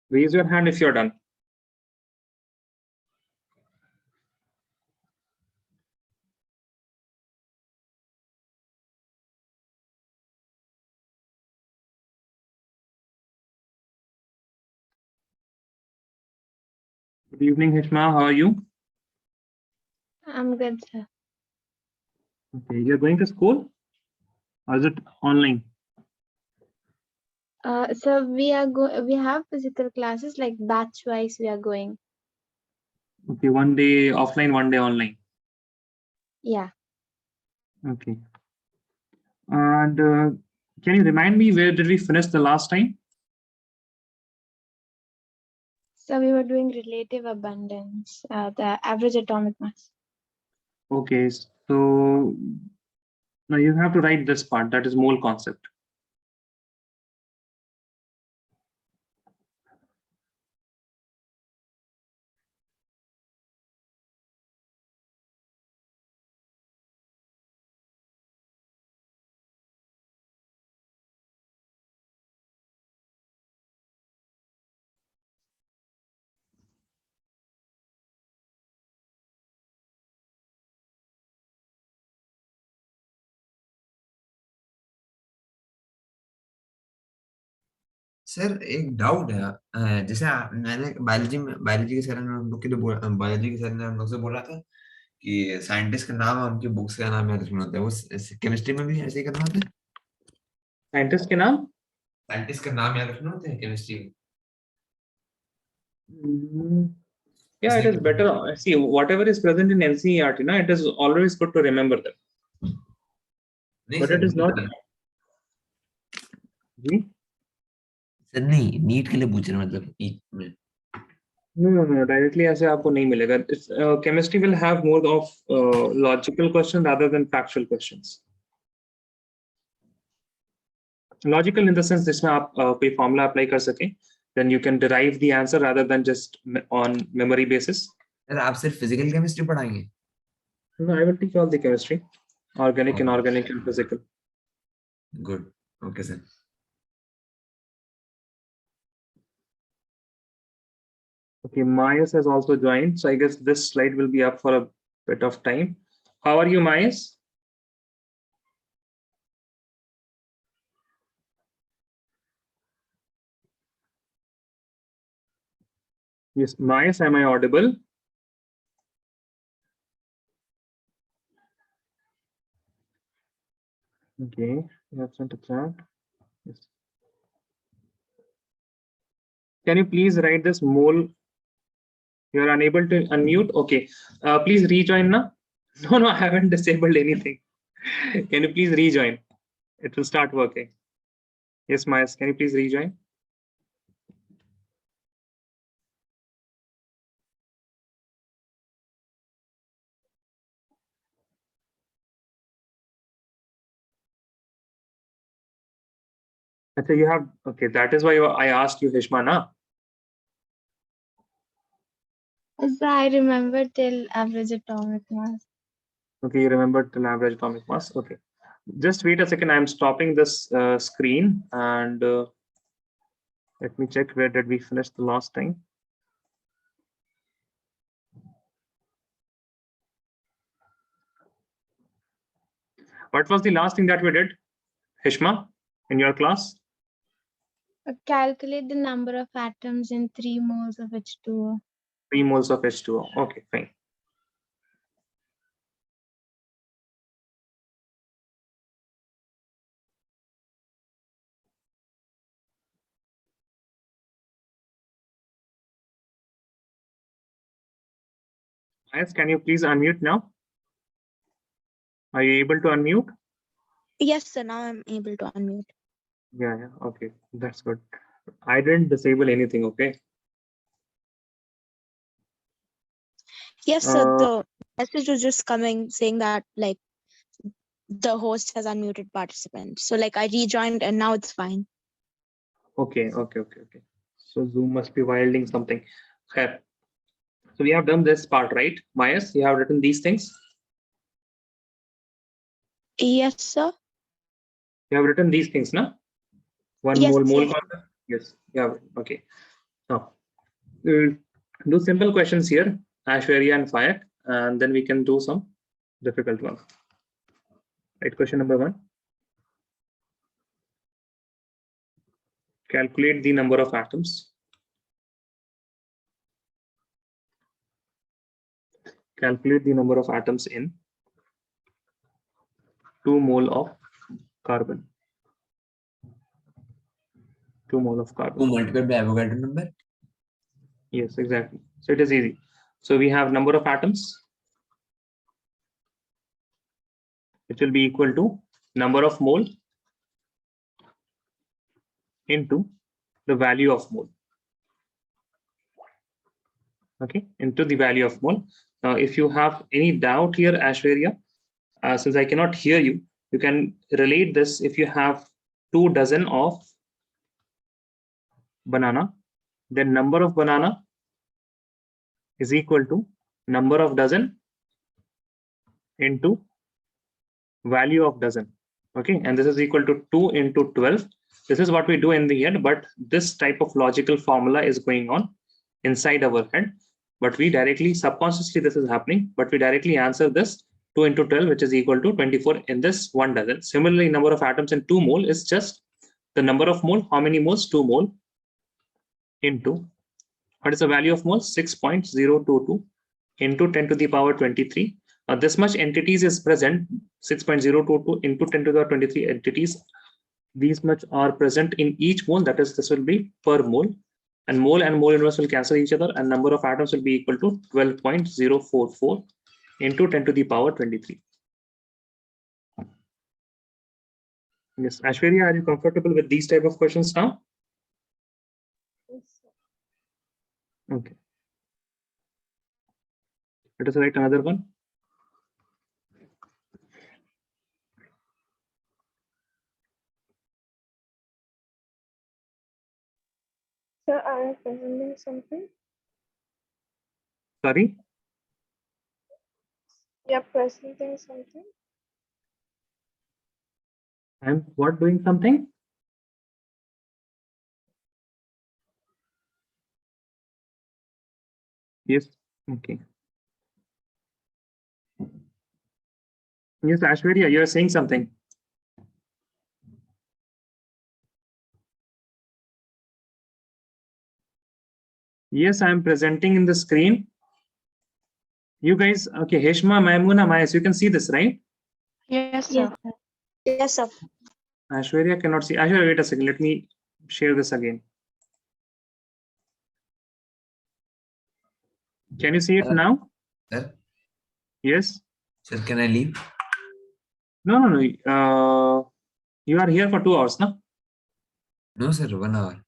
Raise your hand if you're done. Good evening, Hishma. How are you? I'm good, sir. Okay, you're going to school, or is it online? So we have physical classes like batch wise we are going. Okay, one day offline, one day online. Yeah. Okay. And can you remind me where did we finish the last time? So we were doing relative abundance, the average atomic mass. Okay, so now you have to write this part, that is mole concept. Sir एक doubt है जैसे मैंने biology के sir ने हम लोग के लिए बायोलॉजी के सर ने हम लोग से बोला था कि साइंटिस्ट का नाम उनकी बुक्स का नाम याद रखना होता है, वो केमिस्ट्री में भी ऐसे ही करना होता है? साइंटिस्ट के नाम? साइंटिस्ट का नाम याद रखना होता है केमिस्ट्री में? Yeah, it is better. See, whatever is present in NCERT, it is always good to remember that. नहीं But sir, it is not. जी? सर नहीं, नीट के लिए पूछ रहे हैं, मतलब नीट में No. Directly ऐसे आपको नहीं मिलेगा. Chemistry will have more of logical questions rather than factual questions. Logical in the sense जिसमें आप कोई formula apply कर सकें, then you can derive the answer rather than just on memory basis. Sir आप सिर्फ फिजिकल केमिस्ट्री पढ़ाएंगे? No, I will teach all the chemistry, organic, inorganic, and physical. Good. Okay, sir. Okay, Mayas has also joined, so I guess this slide will be up for a bit of time. How are you, Mayas? Yes, Mayas, am I audible? Okay, you have sent a chat. Yes. Can you please write this mole? You are unable to unmute. Okay, please rejoin now. No, I haven't disabled anything. Can you please rejoin? It will start working. Yes, Mayas, can you please rejoin? Okay, you have, okay, that is why I asked you, Hishma, na? So I remember till average atomic mass. Okay, you remember till average atomic mass. Okay, just wait a second. I'm stopping this screen and let me check where did we finish the last time. What was the last thing that we did, Hishma, in your class? Calculate the number of atoms in 3 moles of H2O. 3 moles of H2O. Okay, fine. Yes, can you please unmute now? Are you able to unmute? Yes, sir. Now I'm able to unmute. Yeah, okay, that's good. I didn't disable anything, okay? Yes, sir. The message was just coming saying that like the host has unmuted participant. So like I rejoined and now it's fine. Okay. So Zoom must be wilding something. Okay. So we have done this part, right? Mayas, you have written these things? Yes, sir. You have written these things, no? One Yes, mole yes. concept? Yes. Yeah. Okay. Now, we'll do simple questions here, Ashwarya and Fayak, and then we can do some difficult ones. Right, question number 1. Calculate the number of atoms. calculate the number of atoms in 2 mole of carbon. 2 mole of carbon. 2 multiplied by Avogadro number. Yes, exactly. So it is easy. So we have number of atoms. It will be equal to number of mole into the value of mole. Okay, into the value of mole. Now, if you have any doubt here, Ashwarya, since I cannot hear you, you can relate this. If you have 2 dozen of banana, then number of banana is equal to number of dozen into value of dozen. Okay, and this is equal to 2 into 12. This is what we do in the end, but this type of logical formula is going on inside our head. But we directly, subconsciously, this is happening, but we directly answer this 2 into 12, which is equal to 24 in this 1 dozen. Similarly, number of atoms in 2 mole is just the number of mole. How many moles? 2 mole into, what is the value of mole? 6.022 into 10 to the power 23. This much entities is present, 6.022 into 10 to the 23 entities. These much are present in each mole. That is, this will be per mole. And mole inverse will cancel each other, and number of atoms will be equal to 12.044 into 10 to the power 23. Yes, Ashwarya, are you comfortable with these type of questions now? Yes, sir. Okay. Let us write another one. Sir, are you presenting something? Sorry. You're presenting something? I'm what doing something? Yes. Okay. Yes, Ashwarya, you are saying something. Yes, I am presenting in the screen. You guys, okay, Heshma, Maimuna, Mayas, you can see this, right? Yes, sir. Yes, sir. Ashwarya cannot see. Ashwarya, wait a second. Let me share this again. Can you see it now? Sir, Yes. sir, can I leave? No. You are here for 2 hours, no? No, sir, 1 hour.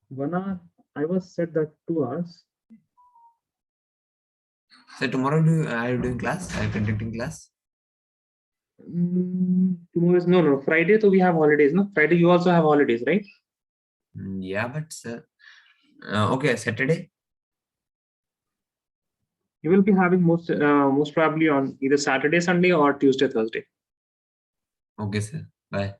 1 hour. I was said that 2 hours. Sir, tomorrow are you doing class? Are you conducting class? Tomorrow is no. Friday, so we have holidays, no? Friday, you also have holidays, right? Yeah, but sir. Okay, Saturday. You will be having most probably on either Saturday, Sunday, or Tuesday, Thursday. Okay, sir. Bye.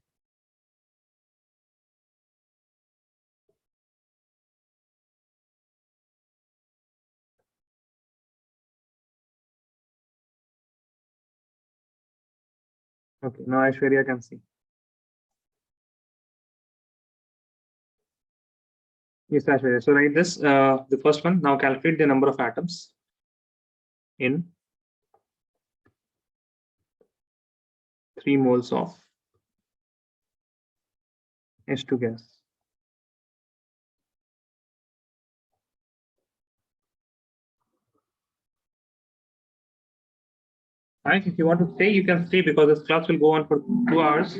Okay, now Aishwarya can see. Yes, Aishwarya. So write this, the first one. Now calculate the number of atoms in 3 moles of H2 gas. Right, if you want to stay, you can stay because this class will go on for 2 hours.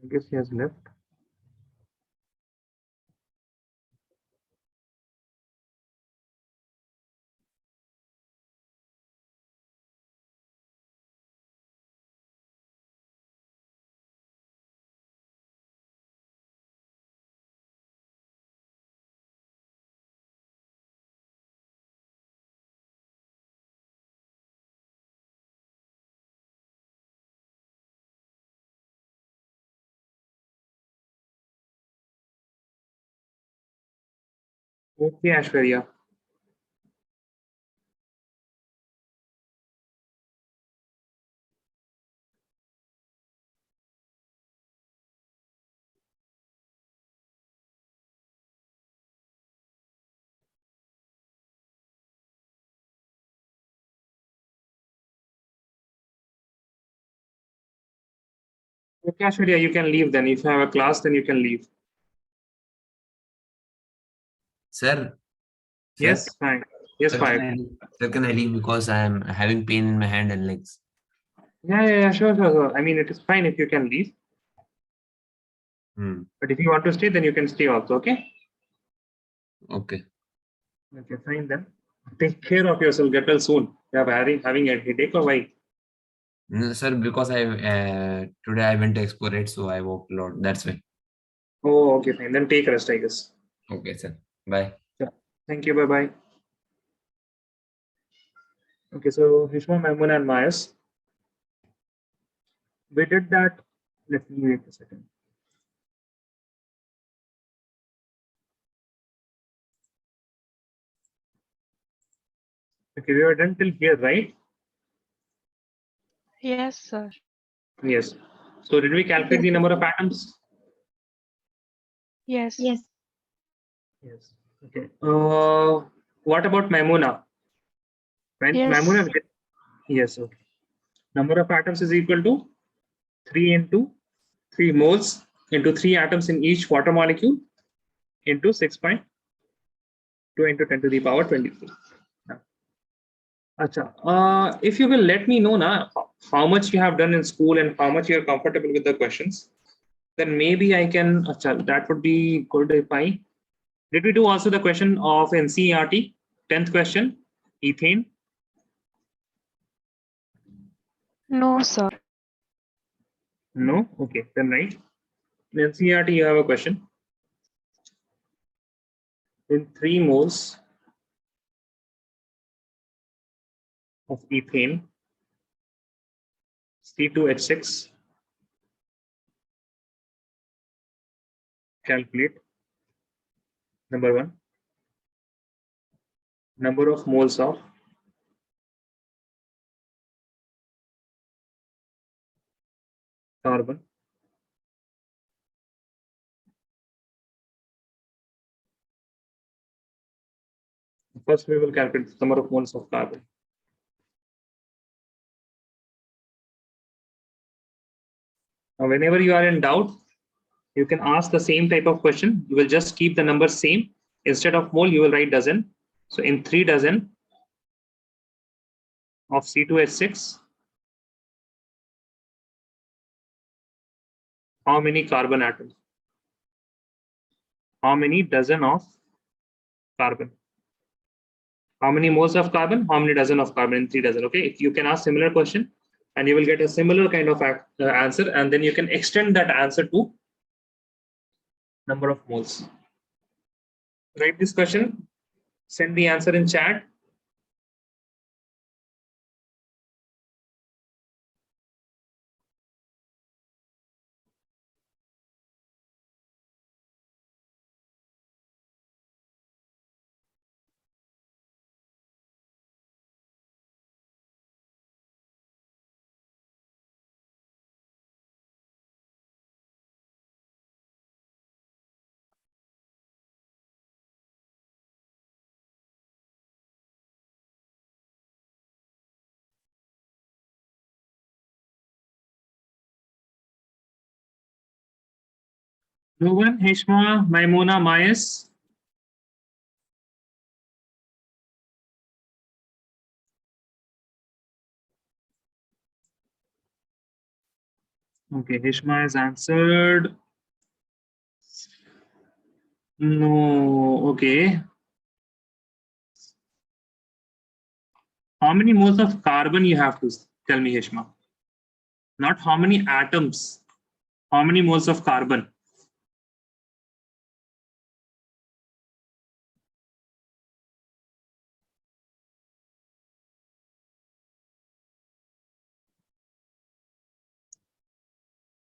I guess he has left. Okay, Aishwarya. Okay, Ashwarya, you can leave then. If you have a class, then you can leave. Sir, Yes, fine. Yes, sir, fine. sir, can I leave because I am having pain in my hand and legs? Yeah, sure. I mean, it is fine if you can leave. But if you want to stay, then you can stay also, okay? Okay. Okay, fine then. Take care of yourself. Get well soon. You are having a headache or why? No, sir, because I today I went to explore it, so I walked a lot. That's why. Oh, okay, fine. Then take rest, I guess. Okay, sir. Bye. Yeah. Thank you. Bye-bye. Okay, so Hishma, Maimuna, and Mayas. We did that. Let me wait a second. Okay, we were done till here, right? Yes, sir. Yes. So did we calculate the number of atoms? Yes. Yes. Yes. Okay. What about Maimuna? Yes. Maimuna, yes. Okay. Number of atoms is equal to 3 into 3 moles into 3 atoms in each water molecule into 6.2 into 10 to the power 23. Acha. If you will let me know how much you have done in school and how much you are comfortable with the questions, then maybe I can. Acha, that would be good if I. Did we do also the question of NCERT? 10th question, ethane? No, sir. No? Okay, then right. In NCERT, you have a question. In 3 moles of ethane, C2H6, calculate number 1. Number of moles of carbon. First, we will calculate the number of moles of carbon. Now, whenever you are in doubt, you can ask the same type of question. You will just keep the number same. Instead of mole, you will write dozen. So in 3 dozen of C2H6, how many carbon atoms? How many dozen of carbon? How many moles of carbon? How many dozen of carbon in 3 dozen? Okay, if you can ask similar question and you will get a similar kind of answer, and then you can extend that answer to number of moles. Write this question, send the answer in chat. No one, Hishma, Maimuna, Mayas. Okay, Hishma has answered. No, okay. How many moles of carbon you have to tell me, Hishma? Not how many atoms. How many moles of carbon?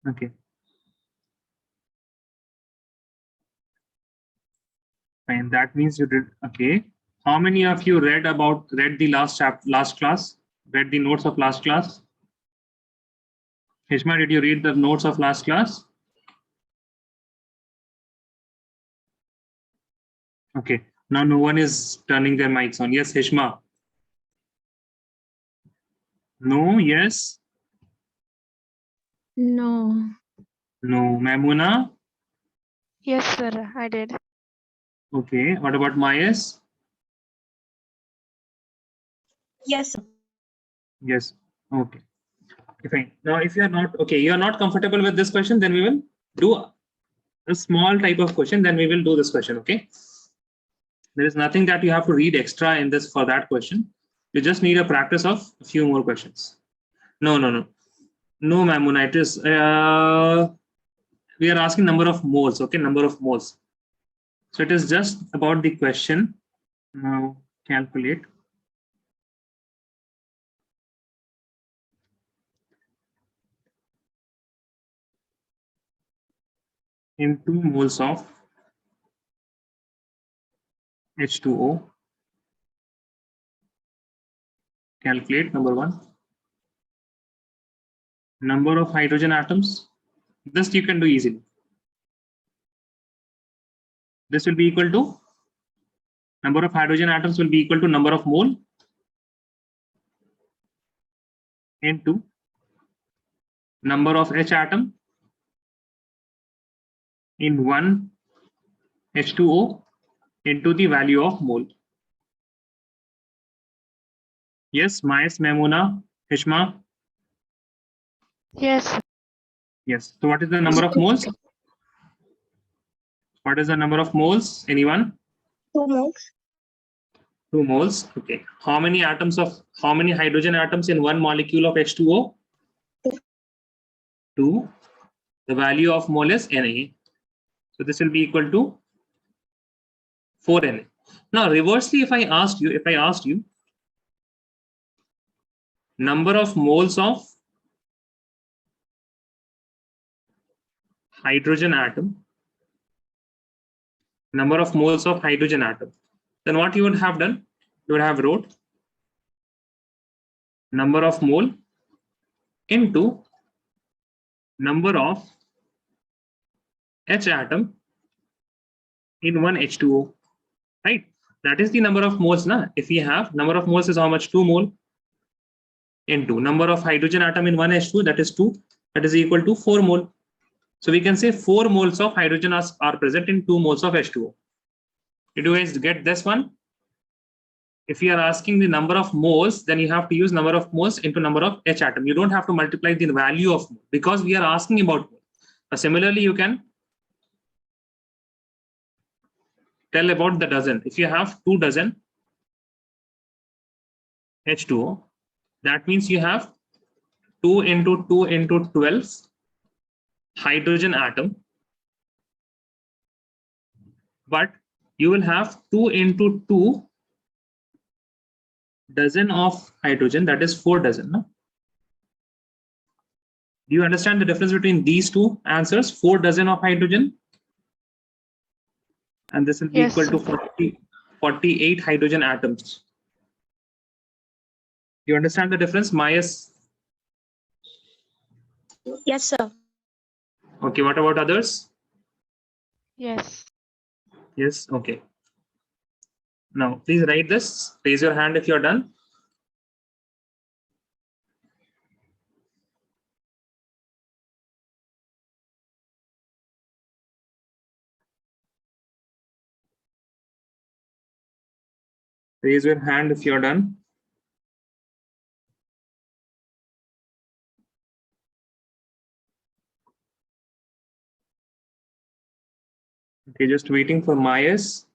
Okay. And that means you did okay. How many of you read the last class? Read the notes of last class? Hishma, did you read the notes of last class? Okay. Now no one is turning their mics on. Yes, Hishma. No, yes. No. No. Maimuna? Yes, sir. I did. Okay. What about Mayas? Yes, sir. Yes. Okay. Okay, fine. Now, if you are not okay, you are not comfortable with this question, then we will do a small type of question. Then we will do this question. Okay. There is nothing that you have to read extra in this for that question. You just need a practice of a few more questions. No, Maimuna. It is we are asking number of moles. Okay, number of moles. So it is just about the question. Now calculate. In 2 moles of H2O, calculate number 1. Number of hydrogen atoms. This you can do easily. This will be equal to number of hydrogen atoms will be equal to number of mole into number of H atom in 1 H2O into the value of mole. Yes, Mayas, Maimuna, Hishma. Yes. Yes. So what is the number of moles? What is the number of moles? Anyone? 2 moles. 2 moles. Okay. How many hydrogen atoms in 1 molecule of H2O? 2. The value of mole is Na. So this will be equal to 4Na. Now reversely, if I asked you number of moles of hydrogen atom, then what you would have done? You would have wrote number of mole into number of H atom in 1 H2O, right? That is the number of moles. If we have number of moles is how much? 2 mole into number of hydrogen atom in 1 H2, that is 2. That is equal to 4 mole. So we can say 4 moles of hydrogen are present in 2 moles of H2O. Did you guys get this one? If you are asking the number of moles, then you have to use number of moles into number of H atom. You don't have to multiply the value of mole because we are asking about mole. Similarly, you can tell about the dozen. If you have 2 dozen H2O, that means you have 2 into 2 into 12 hydrogen atom, but you will have 2 into 2 dozen of hydrogen, that is 4 dozen. No? Do you understand the difference between these two answers? 4 dozen of hydrogen, and this will be Yes, equal to 48 hydrogen atoms. Do you understand the difference, Mayas? Yes, sir. Okay, what about others? Yes. Yes, okay. Now, please write this. Raise your hand if you're done. Raise your hand if you're done. Okay, just waiting for Mayas.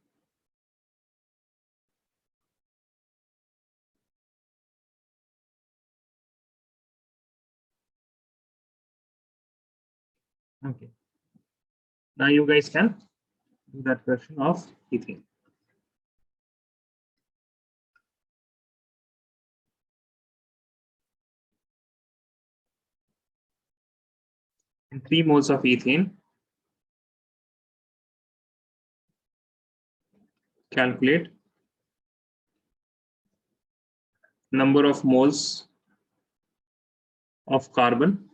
Okay. Now you guys can do that question of ethane. In 3 moles of ethane, calculate number of moles of carbon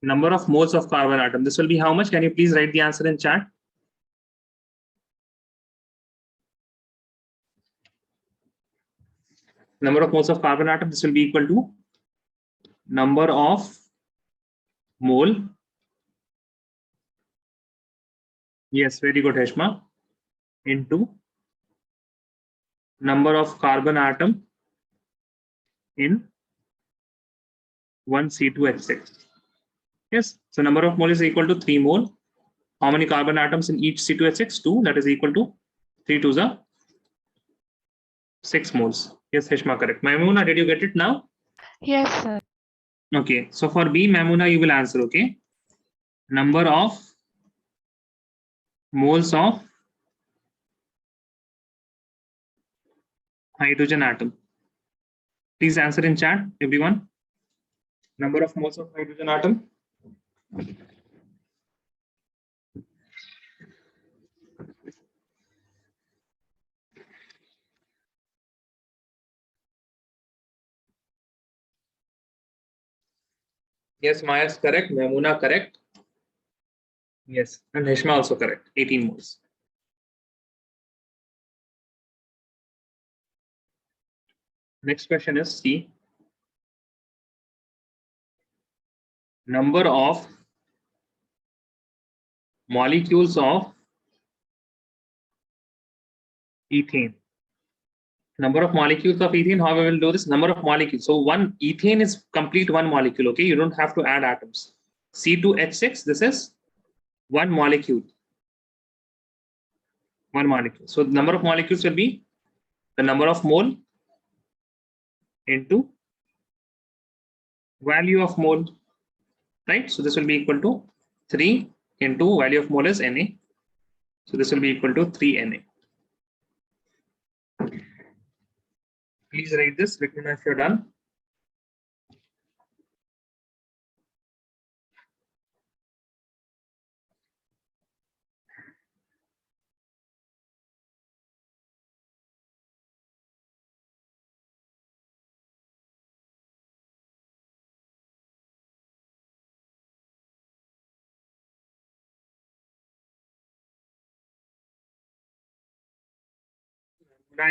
atom. This will be how much? Can you please write the answer in chat? number of moles of carbon atom, this will be equal to number of mole. Yes, very good, Heshma. Into number of carbon atom in 1 C2H6. Yes, so number of mole is equal to 3 mole. How many carbon atoms in each C2H6? 2. That is equal to 3 to the 6 moles. Yes, Heshma, correct. Maimuna, did you get it now? Yes, sir. Okay, so for B, Maimuna, you will answer, okay? Number of moles of hydrogen atom. Please answer in chat, everyone. Number of moles of hydrogen atom. Yes, Maya is correct. Maimuna correct. Yes, and Heshma also correct. 18 moles. Next question is C. Number of molecules of ethane. Number of molecules of ethane, how we will do this? Number of molecules. So one ethane is complete one molecule, okay? You don't have to add atoms. C2H6, this is one molecule. One molecule. So the number of molecules will be the number of mole into value of mole, right? So this will be equal to 3 into value of mole is Na. So this will be equal to 3 Na. Please write this. Let me know if you're done.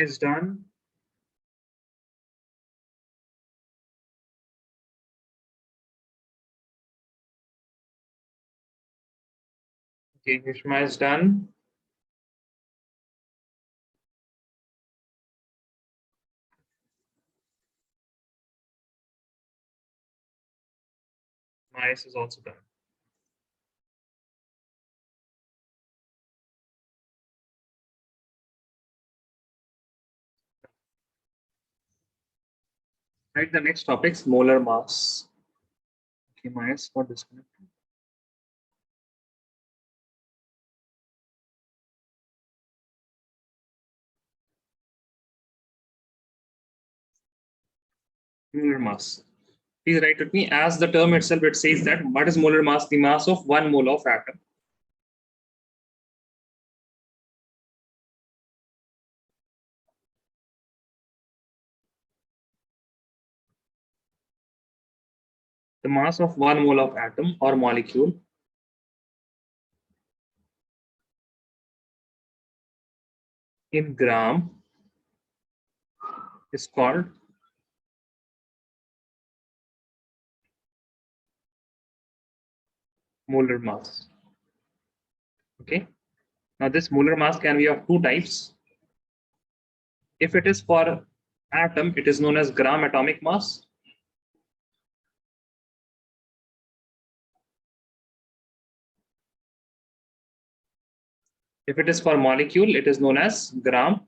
Is done. Okay, Hishma is done. Mayas is also done. Right, the next topic is molar mass. Okay, Mayas got disconnected. Molar mass. Please write with me. As the term itself, it says that what is molar mass? The mass of 1 mole of atom. The mass of 1 mole of atom or molecule in gram is called molar mass. Okay. Now this molar mass can be of two types. If it is for atom, it is known as gram atomic mass. If it is for molecule, it is known as gram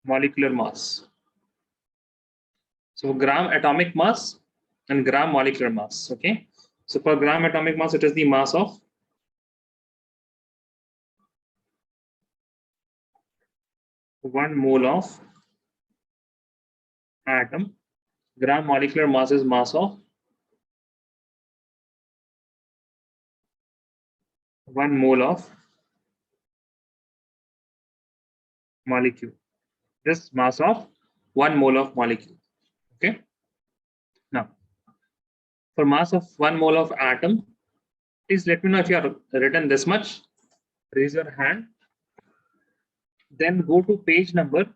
molecular mass. So gram atomic mass and gram molecular mass. Okay. So for gram atomic mass, it is the mass of 1 mole of atom. Gram molecular mass is mass of 1 mole of molecule. This mass of 1 mole of molecule. Okay. Now, for mass of 1 mole of atom, please let me know if you have written this much. Raise your hand. Then go to page number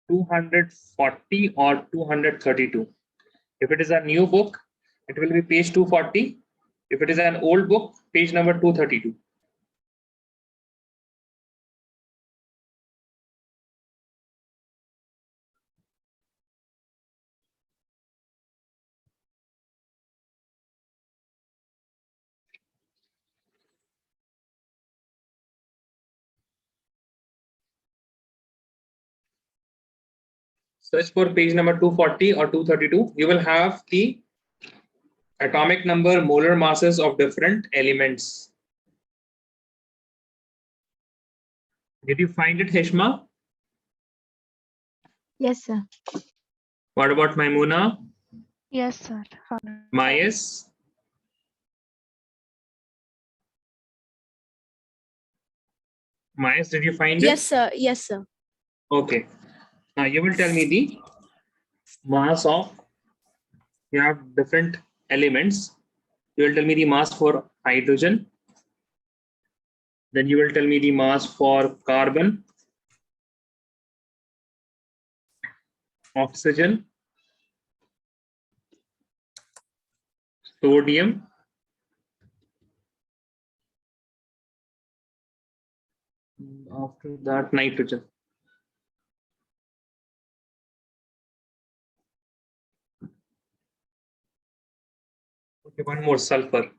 240 or 232. If it is a new book, it will be page 240. If it is an old book, page number 232. Search for page number 240 or 232. You will have the atomic number, molar masses of different elements. Did you find it, Heshma? Yes, sir. What about Maimuna? Yes, sir. Found it. Mayes? Mayes, did you find Yes, it? sir. Yes, sir. Okay. Now you will tell me the mass of, you have different elements. You will tell me the mass for hydrogen. Then you will tell me the mass for carbon, oxygen, sodium, after that nitrogen. Okay, one more, sulfur.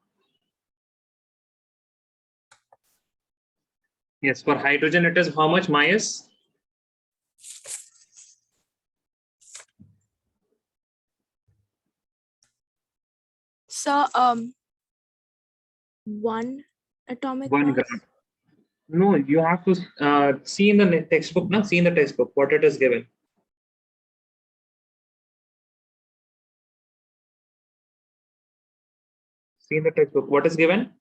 Yes, for hydrogen it is how much, Mayes? So, one atomic 1 mass. gram. No, you have to see in the textbook, no? See in the textbook what it is given. See in the textbook what is given.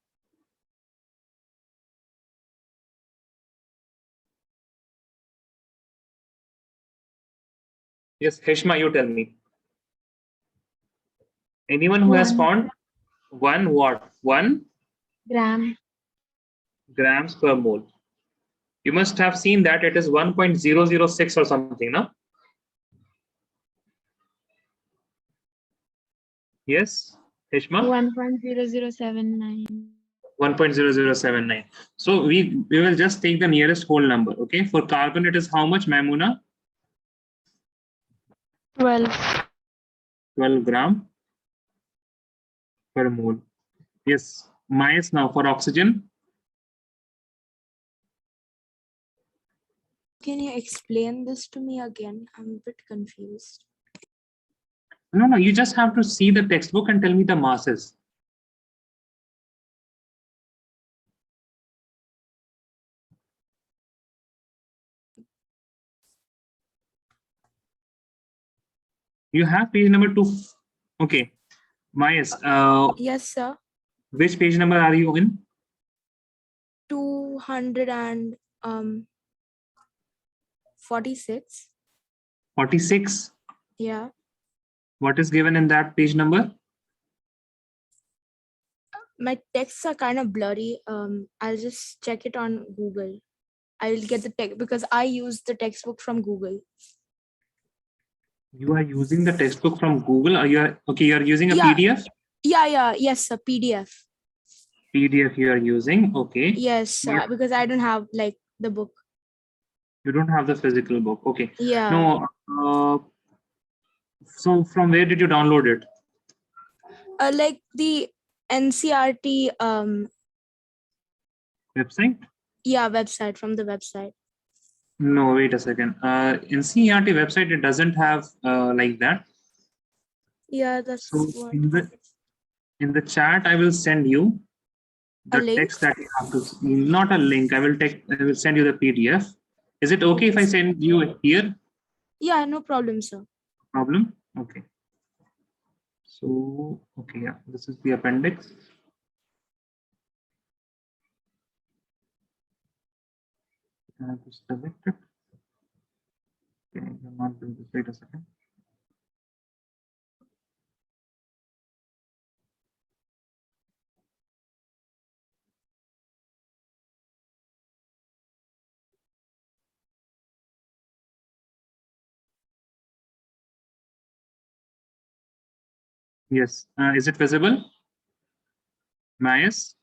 Yes, Heshma, you tell me. Anyone who has found 1 what? 1 Gram. grams per mole. You must have seen that it is 1.006 or something, no? Yes, Heshma? 1.0079. 1.0079. So we will just take the nearest whole number. Okay. For carbon, it is how much, Maimuna? 12. 12 gram per mole. Yes. Minus now for oxygen. Can you explain this to me again? I'm a bit confused. No, you just have to see the textbook and tell me the masses. You have page number 2. Okay. Mayas, Yes, sir. which page number are you in? 246. 46. Yeah. What is given in that page number? My texts are kind of blurry. I'll just check it on Google. I will get the text because I use the textbook from Google. You are using the textbook from Google, or you are okay? You are using a Yeah. PDF. Yes, a PDF. PDF you are using, okay? Yes, But because I don't have like the book. you don't have the physical book, okay? Yeah. No. So from where did you download it? Like the NCRT Website? yeah, website, from the website. No, wait a second. In CERT website, it doesn't have like that. Yeah, that's So what. in the chat, I will send you A the link? text that you have to. Not a link. I will send you the PDF. Is it okay if I send you here? Yeah, no problem, sir. Problem? Okay. So okay, yeah. This is the appendix. I have to select it. Okay, I'm not doing this. Wait a second. Yes. Is it visible? Mayas?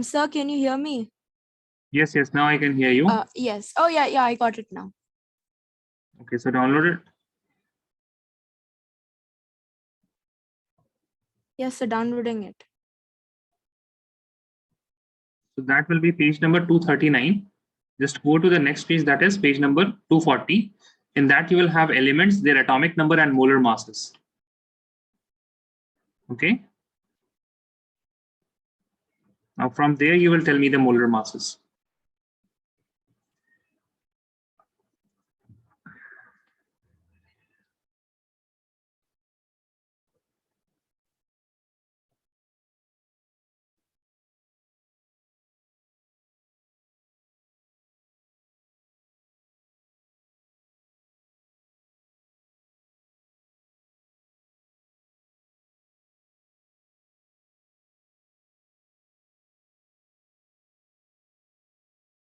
Sir, can you hear me? Yes, yes. Now I can hear you. Yes. Oh, yeah, I got it now. Okay, so download it. Yes, sir, downloading it. So that will be page number 239. Just go to the next page, that is page number 240. In that you will have elements, their atomic number and molar masses. Okay. Now from there you will tell me the molar masses.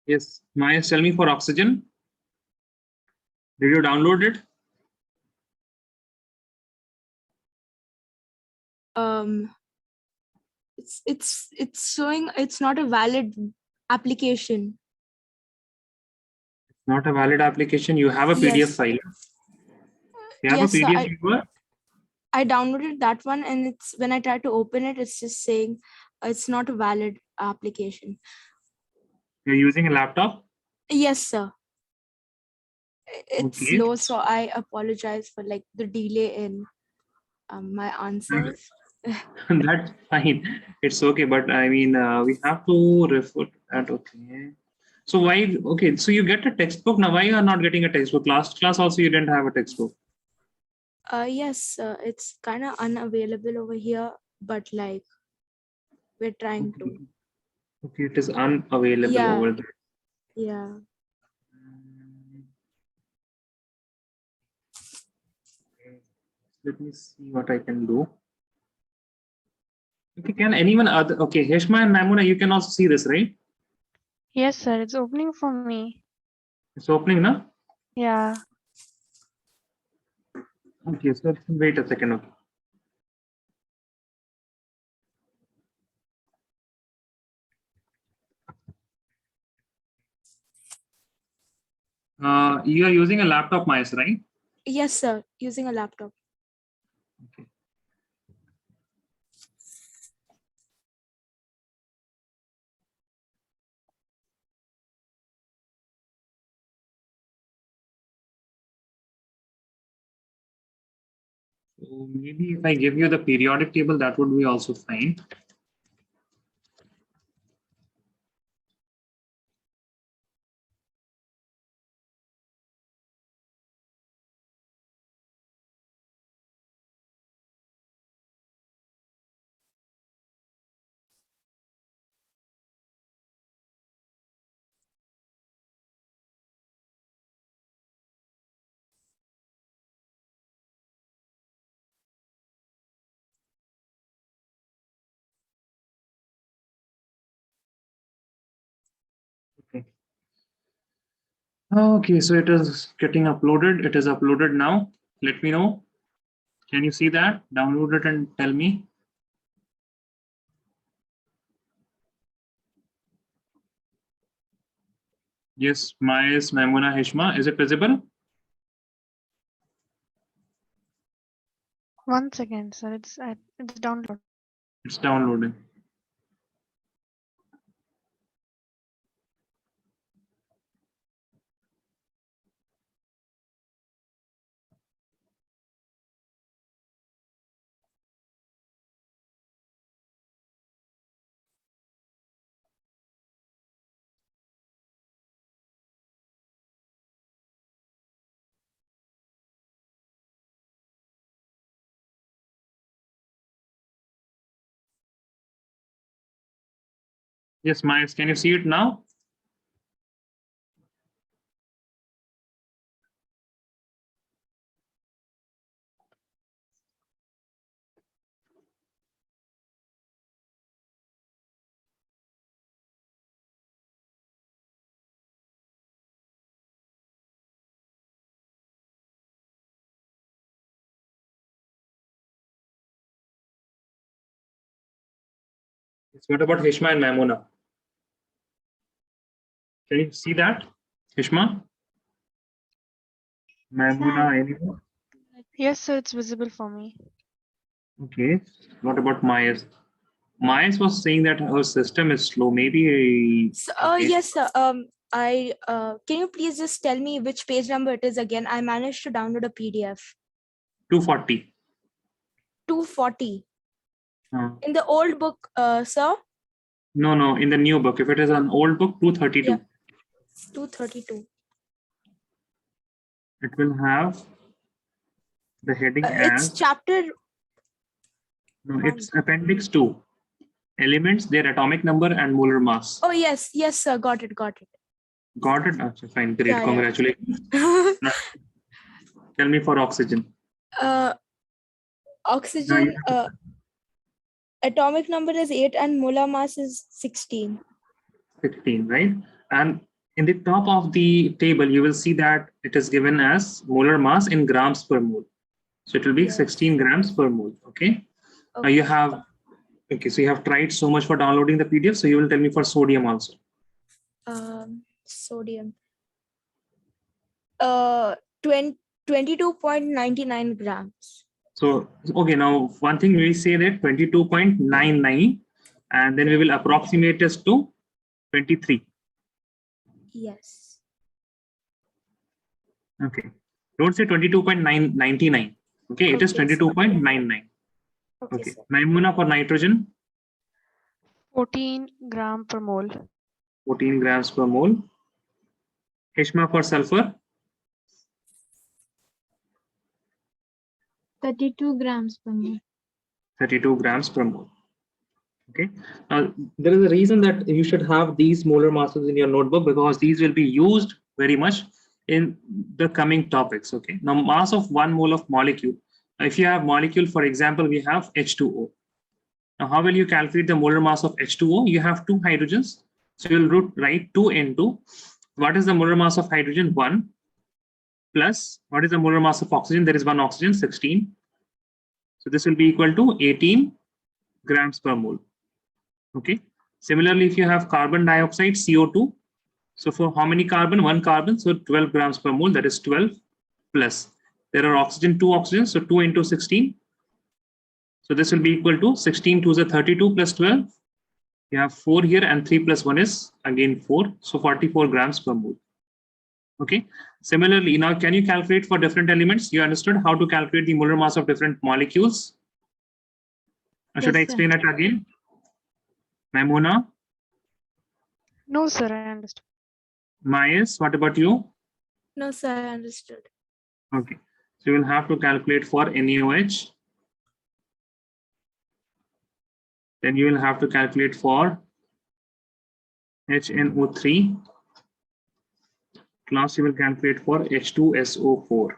Yes, Maya, tell me for oxygen. Did you download it? It's showing it's not a valid application. Not a valid application. You have a PDF Yes. file. You have Yes, a sir, PDF viewer. I downloaded that one, and it's when I try to open it, it's just saying it's not a valid application. You're using a laptop. Yes, sir. It's Okay. slow, so I apologize for like the delay in my answers. That's fine. It's okay, but I mean, we have to refer to that. Okay. So why? Okay, so you get a textbook now. Why you are not getting a textbook? Last class also you didn't have a textbook. Yes, it's kind of unavailable over here, but like we're trying to. Okay, it is unavailable Yeah. over there. Yeah. Let me see what I can do. Okay, can anyone other? Okay, Heshma and Mamuna, you can also see this, right? Yes, sir. It's opening for me. It's opening now. Yeah. Okay, so wait a second. Okay. You are using a laptop, Mayas, right? Yes, sir. Using a laptop. Okay. So maybe if I give you the periodic table, that would be also fine. Okay. Okay, so it is getting uploaded. It is uploaded now. Let me know. Can you see that? Download it and tell me. Yes, Mayas, Mamuna, Heshma. Is it visible? 1 second, sir. It's download. It's downloading. Yes, Mayas, can you see it now? What about Hishma and Maimuna? Can you see that? Hishma? Maimuna, anyone? Yes, sir, it's visible for me. Okay. What about Mayas? Mayas was saying that her system is slow. Maybe. So, Okay. yes, sir. I can you please just tell me which page number it is again? I managed to download a PDF. 240. 240 Uh, in the old book, sir. no, in the new book. If it is an old book, 232. Yeah. 232. It will have the heading It's as. chapter. No, it's Appendix 2. Elements, their atomic number, and molar mass. Oh yes, yes, sir. Got it. Got it? Okay, fine. Great. Yeah. Congratulations. Now, tell me for oxygen. Oxygen. Atomic number is 8 and molar mass is 16. 16, right? And in the top of the table, you will see that it is given as molar mass in grams per mole. So it will be 16 grams per mole. Okay. Now you have, okay, so you have tried so much for downloading the PDF. So you will tell me for sodium also. Sodium. 22.99 grams. So, okay, now one thing we say that 22.99, and then we will approximate this to 23. Yes. Okay. Don't say 22.999. Okay, it is 22.99. Okay. Maimuna for nitrogen, 14 gram per mole. 14 grams per mole. Hishma for sulfur, 32 grams per mole. 32 grams per mole. Okay. Now, there is a reason that you should have these molar masses in your notebook because these will be used very much in the coming topics. Okay. Now, mass of 1 mole of molecule. If you have molecule, for example, we have H2O. Now, how will you calculate the molar mass of H2O? You have 2 hydrogens. So you will write 2 into what is the molar mass of hydrogen? 1 plus what is the molar mass of oxygen? There is 1 oxygen, 16. So this will be equal to 18 grams per mole. Okay. Similarly, if you have carbon dioxide, CO2, so for how many carbon? 1 carbon, so 12 grams per mole, that is 12 plus. There are oxygen, 2 oxygens, so 2 into 16. So this will be equal to 16 to the 32 plus 12. You have 4 here and 3 plus 1 is again 4. So 44 grams per mole. Okay. Similarly, now can you calculate for different elements? You understood how to calculate the molar mass of different molecules? Should I explain it again? Maimuna? No, sir, I understood. Mayes, what about you? No, sir, I understood. Okay. So you will have to calculate for NaOH. Then you will have to calculate for HNO3. Last, you will calculate for H2SO4.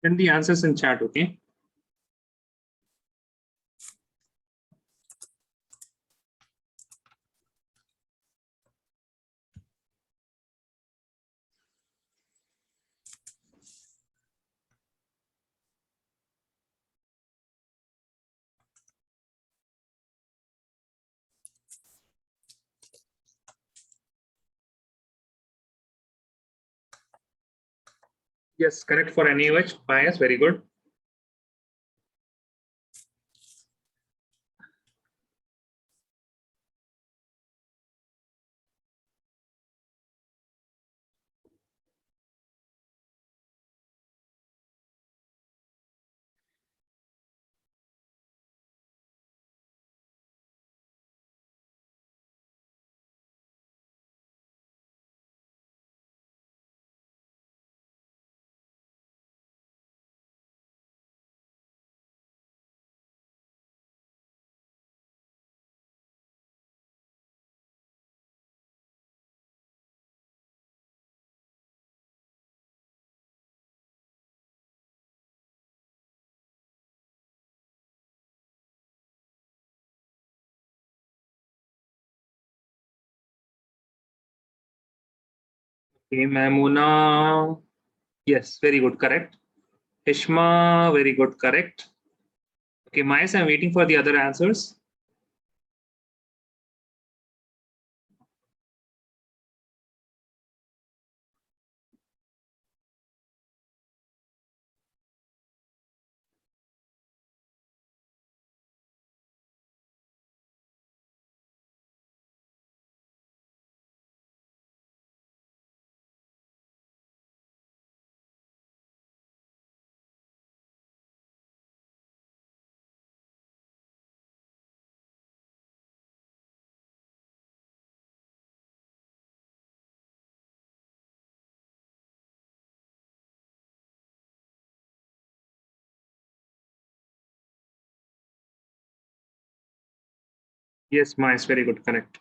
Send the answers in chat, okay? Yes, correct for NaOH. Bias, very good. Okay, Maimuna. Yes, very good, correct. Ishma, very good, correct. Okay, Mayas, I'm waiting for the other answers. Yes, Mayas, very good, correct.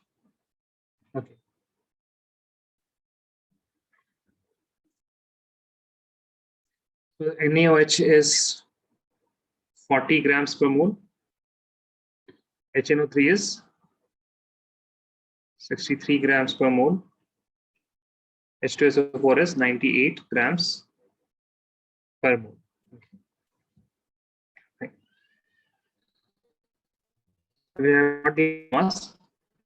Okay. So NaOH is 40 grams per mole. HNO3 is 63 grams per mole. H2SO4 is 98 grams per mole. Okay. We have got the mass,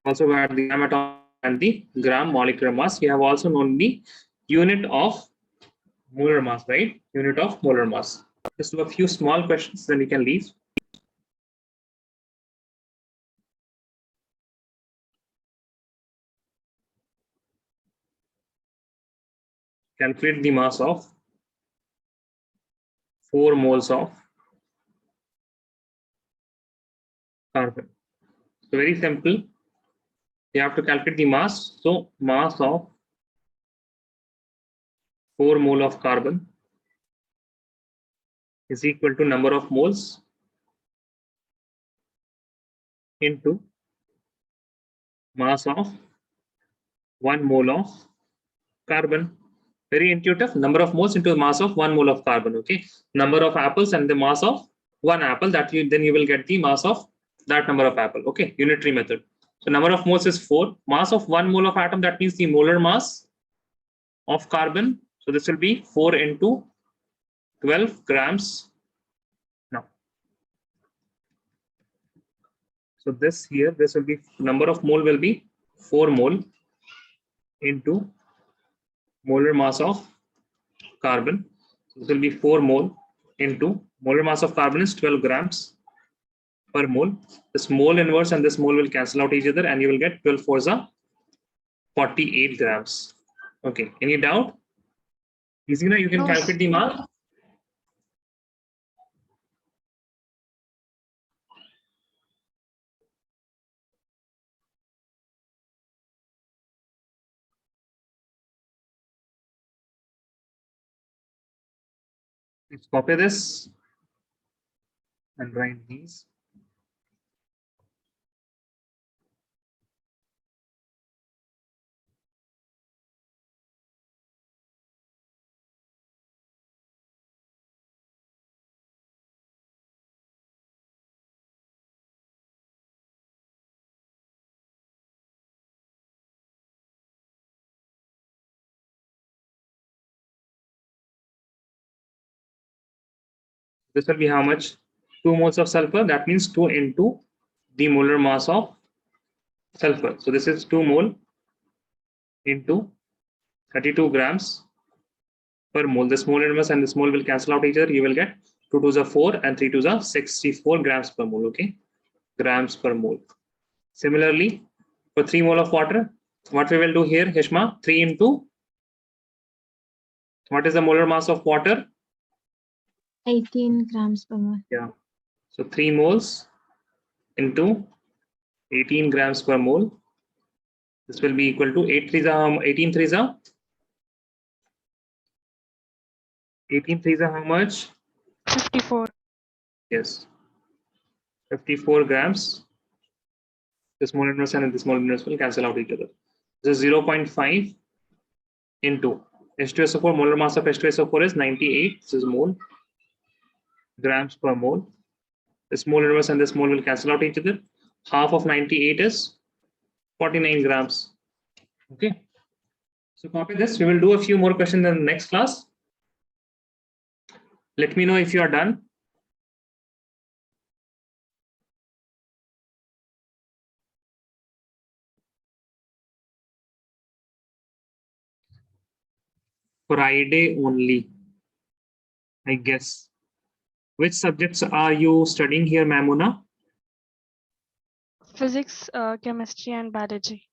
also got the gram atomic and the gram molecular mass. We have also known the unit of molar mass, right? Unit of molar mass. Just do a few small questions, then we can leave. Calculate the mass of 4 moles of carbon. So very simple. You have to calculate the mass. So mass of 4 mole of carbon is equal to number of moles into mass of 1 mole of carbon. Very intuitive. Number of moles into mass of 1 mole of carbon. Okay. Number of apples and the mass of 1 apple. That then you will get the mass of that number of apple. Okay. Unitary method. So number of moles is 4. Mass of 1 mole of atom. That means the molar mass of carbon. So this will be 4 into 12 grams. Now, so this here, this will be number of mole will be 4 mole into molar mass of carbon. So this will be 4 mole into molar mass of carbon is 12 grams per mole. This mole inverse and this mole will cancel out each other, and you will get 12 fours are 48 grams. Okay. Any doubt? Easy now. You can No, calculate the mass. Let's copy this and write these. This will be how much? 2 moles of sulfur. That means 2 into the molar mass of sulfur. So this is 2 mole into 32 grams per mole. This mole inverse and this mole will cancel out each other. You will get 2 to the 4 and 3 to the 64 grams per mole. Okay, grams per mole. Similarly, for 3 mole of water, what we will do here, Hishma, 3 into what is the molar mass of water? 18 grams per mole. Yeah. So 3 moles into 18 grams per mole. This will be equal to 18 threes are 18 threes are how much? 54. Yes, 54 grams. This mole inverse and this mole inverse will cancel out each other. This is 0.5 into H2SO4. Molar mass of H2SO4 is 98. This is mole grams per mole. This mole inverse and this mole will cancel out each other. Half of 98 is 49 grams. Okay. So copy this. We will do a few more questions in the next class. Let me know if you are done. Friday only, I guess. Which subjects are you studying here, Mamuna? Physics, chemistry, and biology.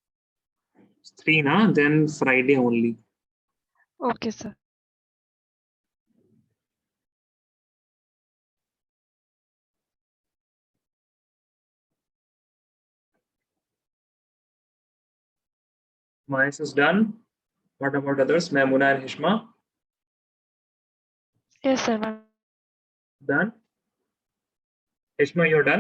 3, na? Then Friday only. Okay, sir. Mahesh is done. What about others? Mamuna and Hishma? Yes, sir. Done. Hishma, you're done.